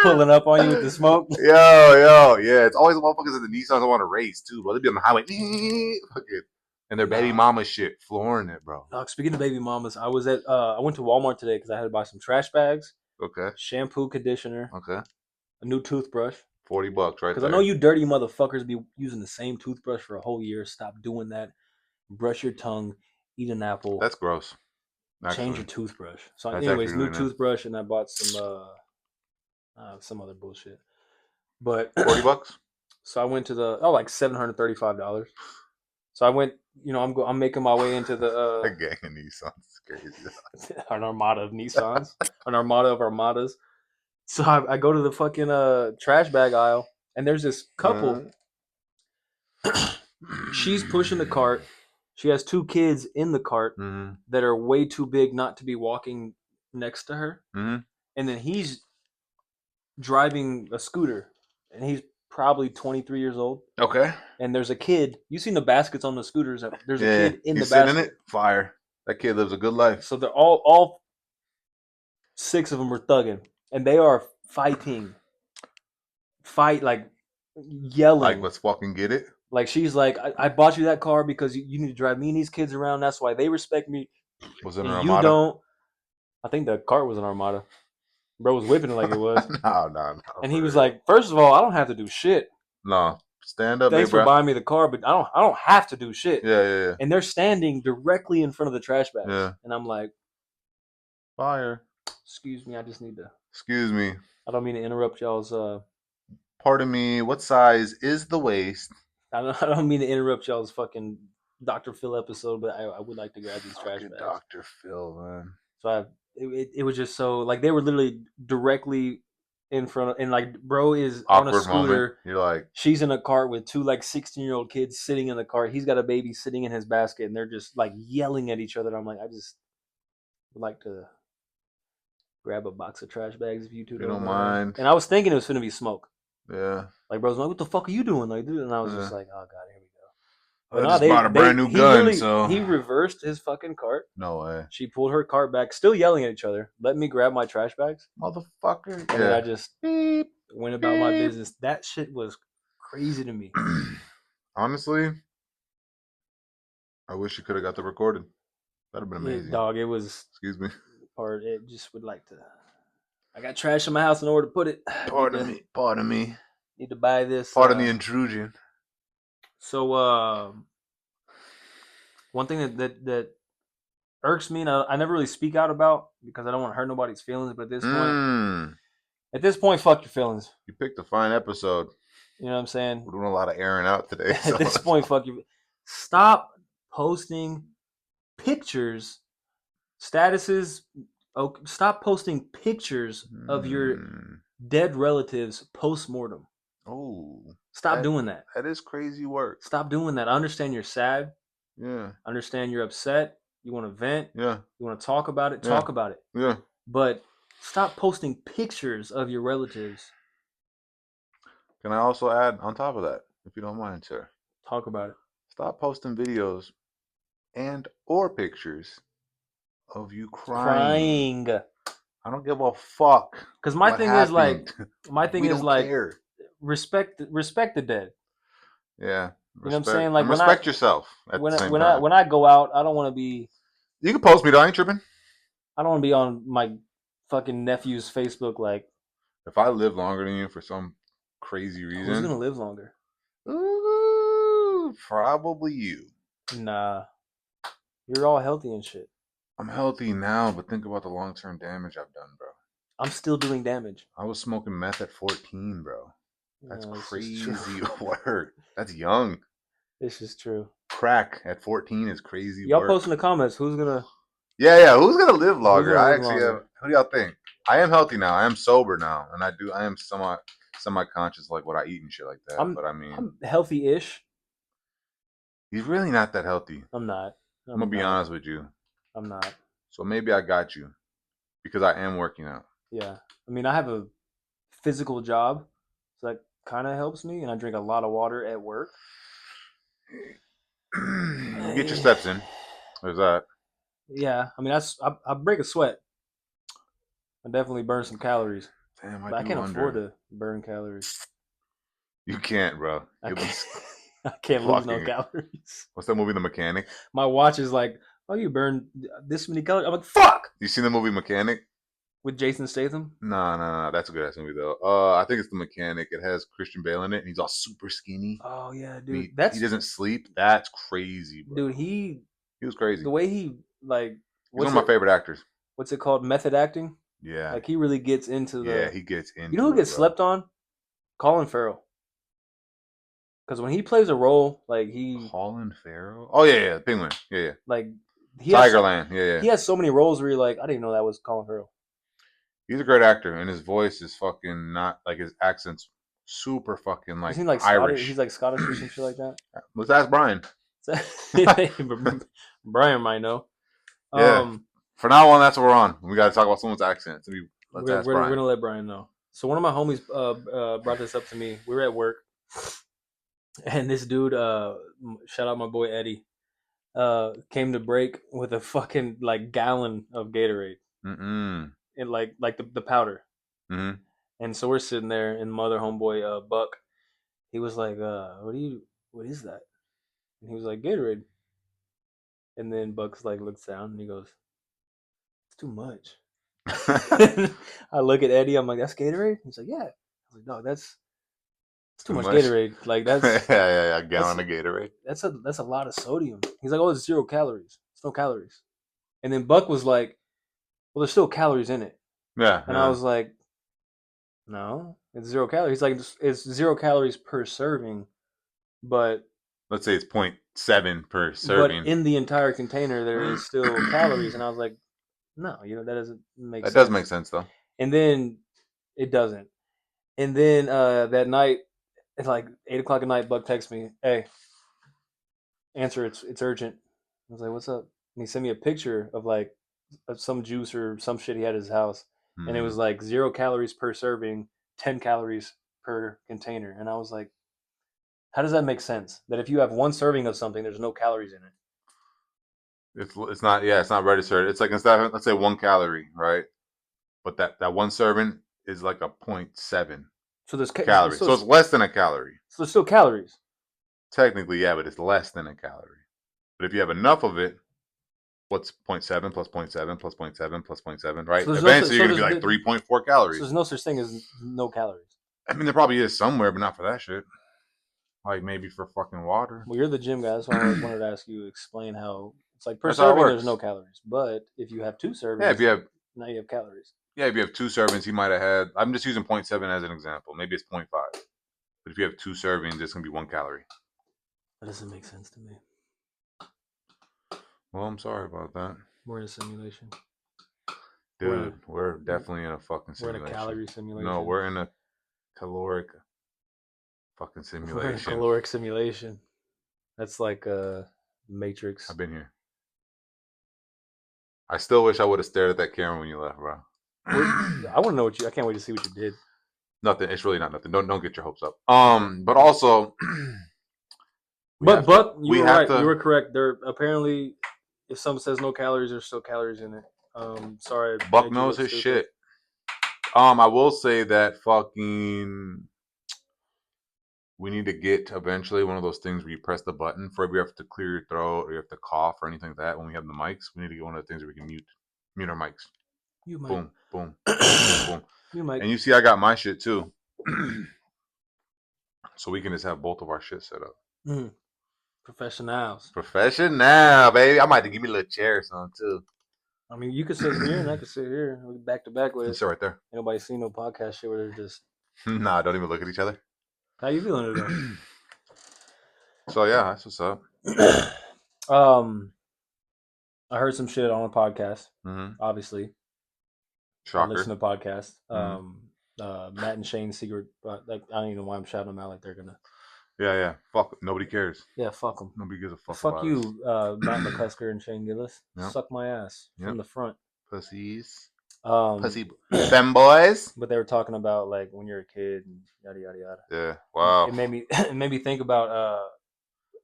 pulling up on you with the smoke. Yo, yeah. It's always the motherfuckers in the Nissans that want to race too, bro. They be on the highway. And their baby mama shit, flooring it, bro. Speaking of baby mamas, I went to Walmart today because I had to buy some trash bags. Okay. Shampoo, conditioner. Okay. A new toothbrush. $40, right? Because I know you dirty motherfuckers be using the same toothbrush for a whole year. Stop doing that. Brush your tongue. Eat an apple. That's gross. Actually. Change your toothbrush. So, anyways, new toothbrush, and I bought some other bullshit. But $40. So I went to like $735. So I went. I'm making my way into the a gang of Nissans. It's crazy. An armada of Nissans, an armada of Armadas. So I go to the fucking trash bag aisle, and there's this couple. She's pushing the cart. She has 2 kids in the cart that are way too big not to be walking next to her. And then he's driving a scooter, and he's probably 23 years old. Okay. And there's a kid. You seen the baskets on the scooters? There's a kid in the basket. Sitting in it. Fire. That kid lives a good life. So they're all 6 of them are thugging, and they are fighting. Like yelling. Like, let's fucking get it. Like she's like, I bought you that car because you need to drive me and these kids around. That's why they respect me. Was it an Armada? You don't. I think the cart was an Armada. Bro was whipping it like it was. No. And he was like, first of all, I don't have to do shit. No. Stand up, Thanks for buying me the car, but I don't have to do shit. Yeah. And they're standing directly in front of the trash bags. Yeah. And I'm like, fire. Excuse me, I just need to. Excuse me. I don't mean to interrupt y'all's. Pardon me. What size is the waist? I don't mean to interrupt y'all's fucking Dr. Phil episode, but I would like to grab these trash bags. Dr. Phil, man. So it was just so like they were literally directly in front of, and like bro is awkward on a scooter. Moment. You're like, she's in a cart with 2 like 16-year-old kids sitting in the cart. He's got a baby sitting in his basket, and they're just like yelling at each other. And I'm like, I just would like to grab a box of trash bags if you 2 don't mind. And I was thinking it was gonna be smoke. Yeah. Like bro's like, what the fuck are you doing? Like, dude, and I was just like, oh god, here we go. I just bought a brand new gun, so he reversed his fucking cart. No way. She pulled her cart back, still yelling at each other. Let me grab my trash bags, motherfucker. And then I just beep. went about my business. That shit was crazy to me. Honestly, I wish you could have got that recorded. That'd have been amazing. Dog, it was. Excuse me. Or it just would like to. I got trash in my house in order to put it. Pardon me. Pardon me. Need to buy this. Pardon the intrusion. So, one thing that irks me, and I never really speak out about because I don't want to hurt nobody's feelings. But at this point, fuck your feelings. You picked a fine episode. You know what I'm saying? We're doing a lot of airing out today. At this point, fuck you. Stop posting pictures, statuses. Oh, stop posting pictures of your dead relatives post-mortem. Oh. Stop doing that. That is crazy work. Stop doing that. I understand you're sad. Yeah. I understand you're upset. You want to vent. Yeah. You want to talk about it. Talk about it. Yeah. But stop posting pictures of your relatives. Can I also add on top of that, if you don't mind, sir? Talk about it. Stop posting videos and or pictures of you crying. I don't give a fuck. Because my thing is like, respect the dead. Yeah. You know what I'm saying? Like, respect yourself. When I go out, I don't want to be. You can post me though. I ain't tripping. I don't want to be on my fucking nephew's Facebook. Like, if I live longer than you for some crazy reason, who's gonna live longer? Ooh, probably you. Nah, you're all healthy and shit. I'm healthy now, but think about the long-term damage I've done, bro. I'm still doing damage. I was smoking meth at 14, bro. That's crazy work. That's young. This is true. Crack at 14 is crazy y'all work. Post in the comments who's gonna. Yeah. Who's gonna live longer? Who do y'all think? I am healthy now. I am sober now, and I am semi-conscious, like what I eat and shit like that. I'm healthy-ish. He's really not that healthy. I'm not. I'm gonna be honest with you. I'm not. So maybe I got you because I am working out. Yeah. I mean, I have a physical job, so that kind of helps me, and I drink a lot of water at work. You get your steps in. There's that. Yeah. I mean, I break a sweat. I definitely burn some calories. Damn, I can't afford to burn calories. You can't, bro. I can't lose no calories. What's that movie, The Mechanic? My watch is like, oh, you burned this many calories. I'm like, fuck! You seen the movie Mechanic? With Jason Statham? No. That's a good ass movie though. I think it's The Mechanic. It has Christian Bale in it, and he's all super skinny. Oh yeah, dude. He doesn't sleep. That's crazy, bro. Dude, he was crazy. The way he like. He's one of my favorite actors. What's it called? Method acting. Yeah. Like he really gets into the. Yeah, he gets into. You know who gets slept on? Colin Farrell. Because when he plays a role, like Colin Farrell? Oh, yeah, Penguin. Yeah. Like, Tigerland. Yeah. He has so many roles where you're like, I didn't even know that was Colin Farrell. He's a great actor, and his voice is fucking not, like, his accent's super fucking, like, like Irish. He's like Scottish or some shit like that. Let's ask Brian. Brian might know. Yeah. For now on, that's what we're on. We got to talk about someone's accent. So we're going to let Brian know. So one of my homies brought this up to me. We were at work. And this dude, shout out my boy Eddie, came to break with a fucking like gallon of Gatorade, and like the powder. Mm-hmm. And so we're sitting there, and my other homeboy Buck, he was like, "What is that?" And he was like, "Gatorade." And then Buck's like looks down and he goes, "It's too much." I look at Eddie. I'm like, "That's Gatorade?" He's like, "Yeah." I was like, "No, it's too much Gatorade. Like that's a gallon of Gatorade. That's a lot of sodium." He's like, "Oh, it's 0 calories. It's no calories." And then Buck was like, "Well, there's still calories in it." Yeah. And I was like, "No, it's 0 calories." He's like, "It's 0 calories per serving, but let's say it's 0.7 per serving. But in the entire container, there is still calories." And I was like, "No, that doesn't make sense." That does make sense though. And then it doesn't. And then that night. It's like 8 o'clock at night. Buck texts me, "Hey, answer. It's urgent." I was like, "What's up?" And he sent me a picture of like some juice or some shit he had at his house, and it was like 0 calories per serving, 10 calories per container. And I was like, "How does that make sense? That if you have one serving of something, there's no calories in it?" It's not. Yeah, it's not registered. It's like instead of, let's say 1 calorie, right? But that one serving is like a 0.7. So there's calories. So it's less than a calorie. So there's still calories. Technically, yeah, but it's less than a calorie. But if you have enough of it, what's 0.7 plus 0.7 plus 0.7 plus 0.7, right? So eventually you're going to be like 3.4 calories. So there's no such thing as no calories. I mean, there probably is somewhere, but not for that shit. Like maybe for fucking water. Well, you're the gym guy, so I wanted to ask you explain how it's like per serving there's no calories, but if you have 2 servings, yeah, if you have now you have calories. Yeah, if you have 2 servings, he might have had. I'm just using 0.7 as an example. Maybe it's 0.5. But if you have 2 servings, it's gonna be 1 calorie. That doesn't make sense to me. Well, I'm sorry about that. We're in a simulation. Dude, we're definitely in a fucking simulation. We're in a calorie simulation. No, we're in a caloric fucking simulation. We're in a caloric simulation. That's like Matrix. I've been here. I still wish I would have stared at that camera when you left, bro. I want to know what you. I can't wait to see what you did. Nothing. It's really not nothing. Don't get your hopes up. But also, but you were right. You were correct. There apparently, if someone says no calories, there's still calories in it. Sorry. Buck knows his shit. I will say that fucking. We need to get eventually one of those things where you press the button for if you have to clear your throat or you have to cough or anything like that. When we have the mics, we need to get one of the things where we can mute our mics. You might. Boom, boom, boom, boom. You might. And you see, I got my shit too, so we can just have both of our shit set up. Mm-hmm. Professionals, baby. I might have to give me a little chair or something too. I mean, you could sit here and I could sit here, back to back with it. Sit right there. Ain't nobody seen no podcast shit where they're just. Nah, don't even look at each other. How you feeling today? So yeah, that's what's up. I heard some shit on a podcast. Mm-hmm. Obviously, shocker. I listen to podcasts. Mm-hmm. Matt and Shane's secret. Like I don't even know why I'm shouting them out like they're gonna. Yeah. Fuck. Nobody cares. Yeah, fuck them. Nobody gives a fuck. Fuck you, Matt McCusker and Shane Gillis. Yep. Suck my ass from the front. Pussies. Pussy femboys. But they were talking about like when you're a kid and yada yada yada. Yeah. Wow. It made me think about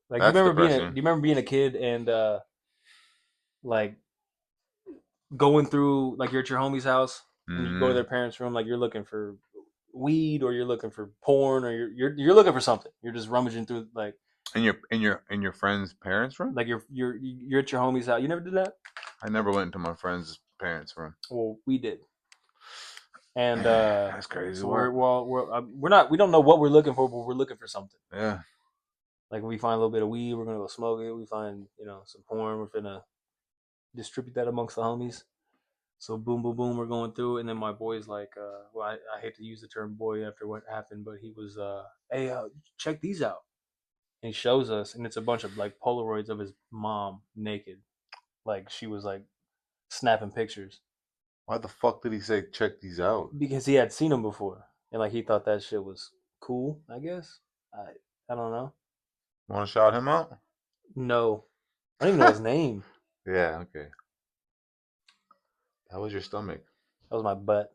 like do you remember being a kid and like going through like you're at your homie's house and you go to their parents' room like you're looking for weed or you're looking for porn or you're looking for something. You're just rummaging through like in your friend's parents' room? Like you're at your homie's house. You never did that? I never went into my friend's parents' room. Well, we did. And that's crazy. So we don't know what we're looking for, but we're looking for something. Yeah. Like when we find a little bit of weed, we're gonna go smoke it. We find, some porn, we're gonna distribute that amongst the homies. So boom, boom, boom, we're going through, and then my boy's like, I hate to use the term boy after what happened, but he was, hey, check these out. And he shows us, and it's a bunch of like Polaroids of his mom naked, like she was like snapping pictures. Why the fuck did he say check these out? Because he had seen them before, and like he thought that shit was cool. I guess I don't know. Want to shout him out? No, I don't even know his name. Yeah, okay. How was your stomach? That was my butt.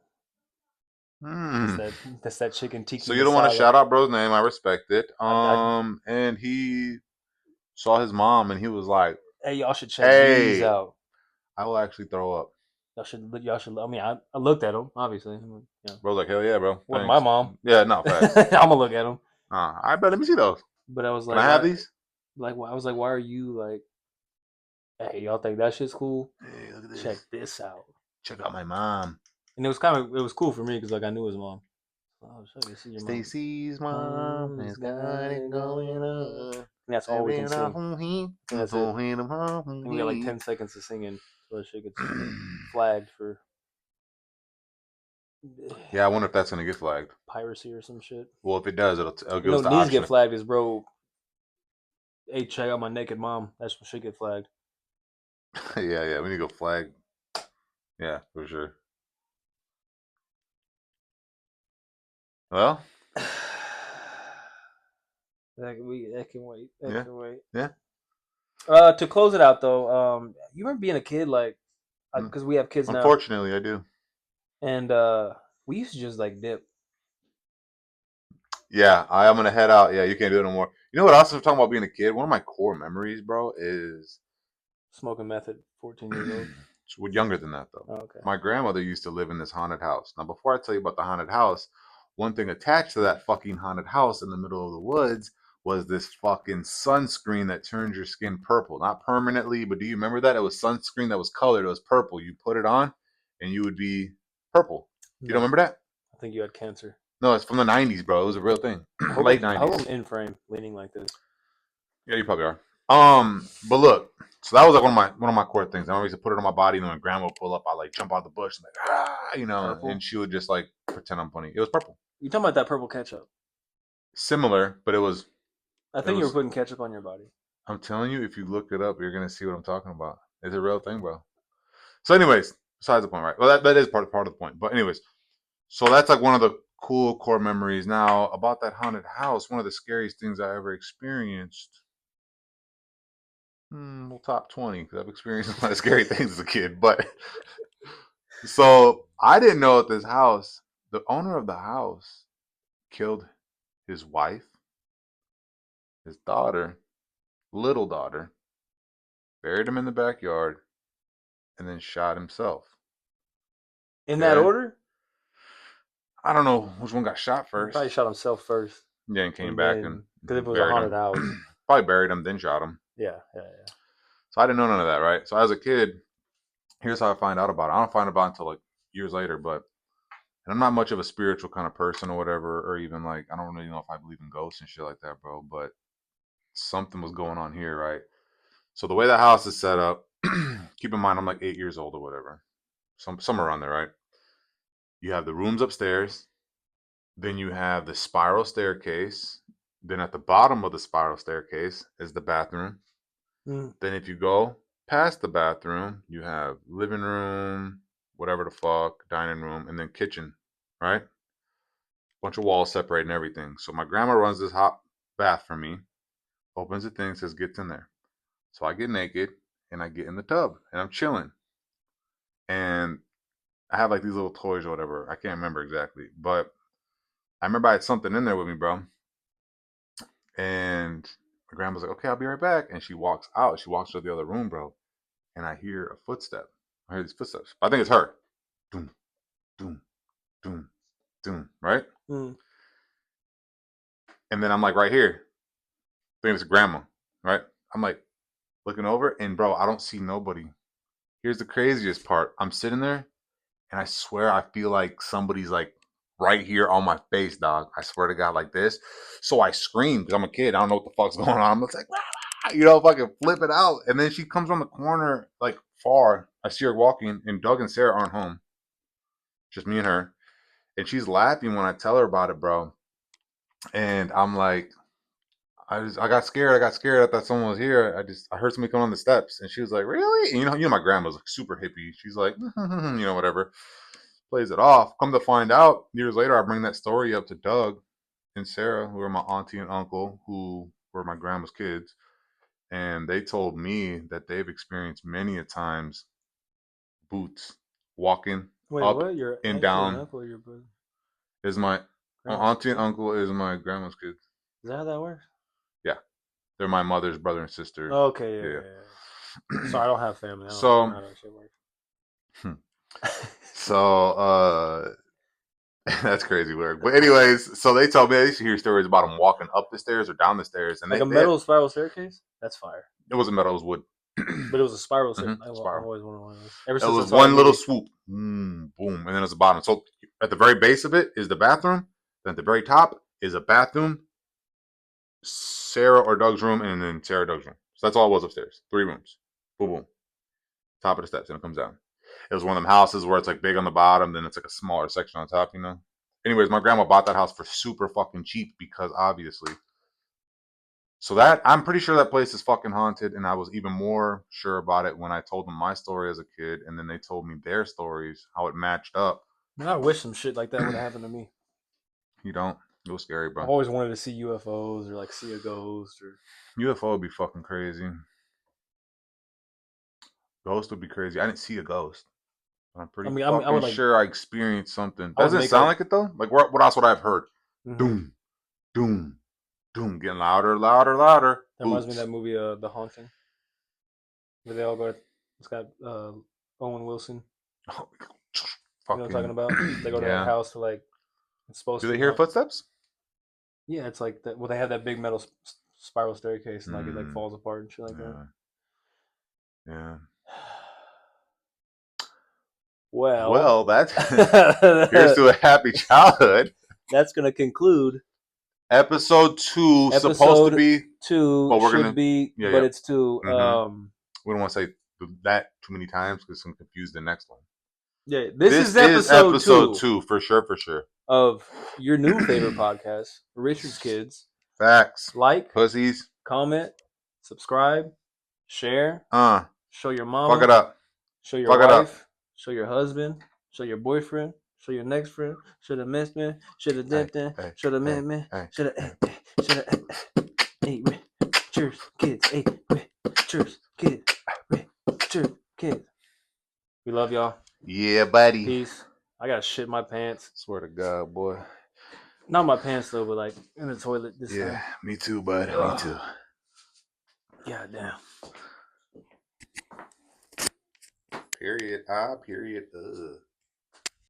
That's that chicken tiki. So you don't want to shout out bro's name. I respect it. And he saw his mom, and he was like, "Hey, y'all should check these out." I will actually throw up. Y'all should. I mean, I looked at him. Obviously, Bro's like, hell yeah, bro. With my mom. Yeah, no, fast. I'm gonna look at him. I bet. Let me see those. But I was like, can I have these? Like, I was like, why are you like? Hey, y'all think that shit's cool? Hey, look at this. Check this out. Check out my mom. And it was cool for me because like I knew his mom. Oh, see your Stacy's mom has got it going on. And that's all we can sing. That's it. And we got like 10 seconds of singing so that shit gets flagged for. Yeah, I wonder if that's gonna get flagged. Piracy or some shit. Well, if it does, it'll give us the option. option. Get flagged is bro. Hey, check out my naked mom. That's when shit get flagged. yeah, we need to go flag. Yeah, for sure. Well, that can wait. That can wait. Yeah. To close it out though, you remember being a kid, like, because we have kids now. Unfortunately, I do. And we used to just like dip. Yeah, I'm gonna head out. Yeah, you can't do it no more. You know what else I'm talking about being a kid? One of my core memories, bro, is smoking meth at 14 years old. Younger than that though. Oh, okay. My grandmother used to live in this haunted house. Now, before I tell you about the haunted house, one thing attached to that fucking haunted house in the middle of the woods was this fucking sunscreen that turns your skin purple. Not permanently, but do you remember that? It was sunscreen that was colored. It was purple. You put it on and you would be purple. You don't remember that? I think you had cancer. No, it's from the 90s, bro. It was a real thing. Late 90s. I hope I'm in frame leaning like this. Yeah, you probably are. But look, so that was like one of my core things. I always used to put it on my body, and then when grandma would pull up, I like jump out the bush, and Purple? and she would just like pretend I'm funny. It was purple. You talking about that purple ketchup? Similar, but it was. I think you were putting ketchup on your body. I'm telling you, if you look it up, you're gonna see what I'm talking about. It's a real thing, bro. So, anyways, besides the point, right? Well, that is part of the point. But anyways, so that's like one of the cool core memories. Now about that haunted house, one of the scariest things I ever experienced. Well, top 20 because I've experienced a lot of scary things as a kid. But so I didn't know at this house, the owner of the house killed his wife, his daughter, little daughter, buried him in the backyard, and then shot himself. In that order? I don't know which one got shot first. He probably shot himself first. Yeah, and came back and because if it was a haunted house, probably buried him, then shot him. Yeah. So I didn't know none of that, right? So as a kid, here's how I find out about it. I don't find out about it until like years later, but and I'm not much of a spiritual kind of person or whatever, or even like I don't really know if I believe in ghosts and shit like that, bro. But something was going on here, right? So the way the house is set up, keep in mind I'm like 8 years old or whatever, somewhere around there, right? You have the rooms upstairs, then you have the spiral staircase. Then at the bottom of the spiral staircase is the bathroom. Then if you go past the bathroom, you have living room, whatever the fuck, dining room, and then kitchen, right? Bunch of walls separating everything. So my grandma runs this hot bath for me, opens the thing, says gets in there. So I get naked and I get in the tub and I'm chilling. And I have like these little toys or whatever. I can't remember exactly, but I remember I had something in there with me, bro. And my grandma's like, okay, I'll be right back. And she walks out. She walks to the other room, bro. And I hear a footstep. I hear these footsteps. I think it's her. Doom, doom, doom, doom, right? And then I'm like, right here. I think it's grandma, right? I'm like looking over, and bro, I don't see nobody. Here's the craziest part. I'm sitting there, and I swear I feel like somebody's like right here on my face, dog. I swear to God, like this. So I scream because I'm a kid. I don't know what the fuck's going on. I'm just like, if I can flip it out. And then she comes on the corner, like far. I see her walking, and Doug and Sarah aren't home. Just me and her. And she's laughing when I tell her about it, bro. And I'm like, I got scared. I got scared. I thought someone was here. I heard somebody come on the steps, and she was like, "Really?" And my grandma's like super hippie. She's like, whatever. Plays it off. Come to find out, years later, I bring that story up to Doug and Sarah, who are my auntie and uncle, who were my grandma's kids, and they told me that they've experienced many a times boots walking up what? Your and down. And uncle or your brother? Is my auntie and uncle is my grandma's kids. Is that how that works? Yeah, they're my mother's brother and sister. Okay, yeah. Sorry, I don't have family. I don't know how that shit works. So that's crazy weird. But anyways, so they told me I used to hear stories about them walking up the stairs or down the stairs, and like a metal spiral staircase. That's fire. It wasn't metal; it was wood. But it was a spiral staircase. Spiral. I always wanted one of those. It was one little swoop, boom, and then there's the bottom. So at the very base of it is the bathroom. Then at the very top is a bathroom, Sarah or Doug's room, and then Sarah Doug's room. So that's all it was upstairs. 3 rooms. Boom, boom. Top of the steps, and it comes down. It was one of them houses where it's like big on the bottom, then it's like a smaller section on top, Anyways, my grandma bought that house for super fucking cheap because obviously. So that, I'm pretty sure that place is fucking haunted, and I was even more sure about it when I told them my story as a kid, and then they told me their stories, how it matched up. Man, I wish some shit like that would have happened to me. You don't? It was scary, bro. I've always wanted to see UFOs or like see a ghost or UFO would be fucking crazy. Ghost would be crazy. I didn't see a ghost. I'm pretty sure I experienced something. Doesn't it sound like it though? Like what else would I have heard? Doom, doom, doom, getting louder, louder, louder. That reminds me of that movie, The Haunting. Where they all go. It's got Owen Wilson. You know what I'm talking about? They go to that house for like It's supposed Do to they hear footsteps? Yeah, it's like that. Well, they have that big metal spiral staircase, and like it like falls apart and shit like that. Yeah. Well, that's here's to a happy childhood. That's gonna conclude episode 2. Episode supposed to be 2. Well, we're should gonna be, yeah, but yeah. it's 2. We don't want to say that too many times because it's gonna confuse the next one. Yeah, this is episode 2 for sure, of your new favorite podcast, Richard's Kids. Facts. Like, pussies, comment, subscribe, share. Show your mama. Fuck it up. Show your wife. Show your husband. Show your boyfriend. Show your next friend. Show the missed man. Show the dipped in. Show the man. Show the hey, Richard's Kids. Hey, Richard's Kids. Richard's Kids. We love y'all. Yeah, buddy. Peace. I gotta shit my pants. Swear to God, boy. Not my pants though, but like in the toilet this time. Yeah, me too, bud. Me too. God damn. Period. Period.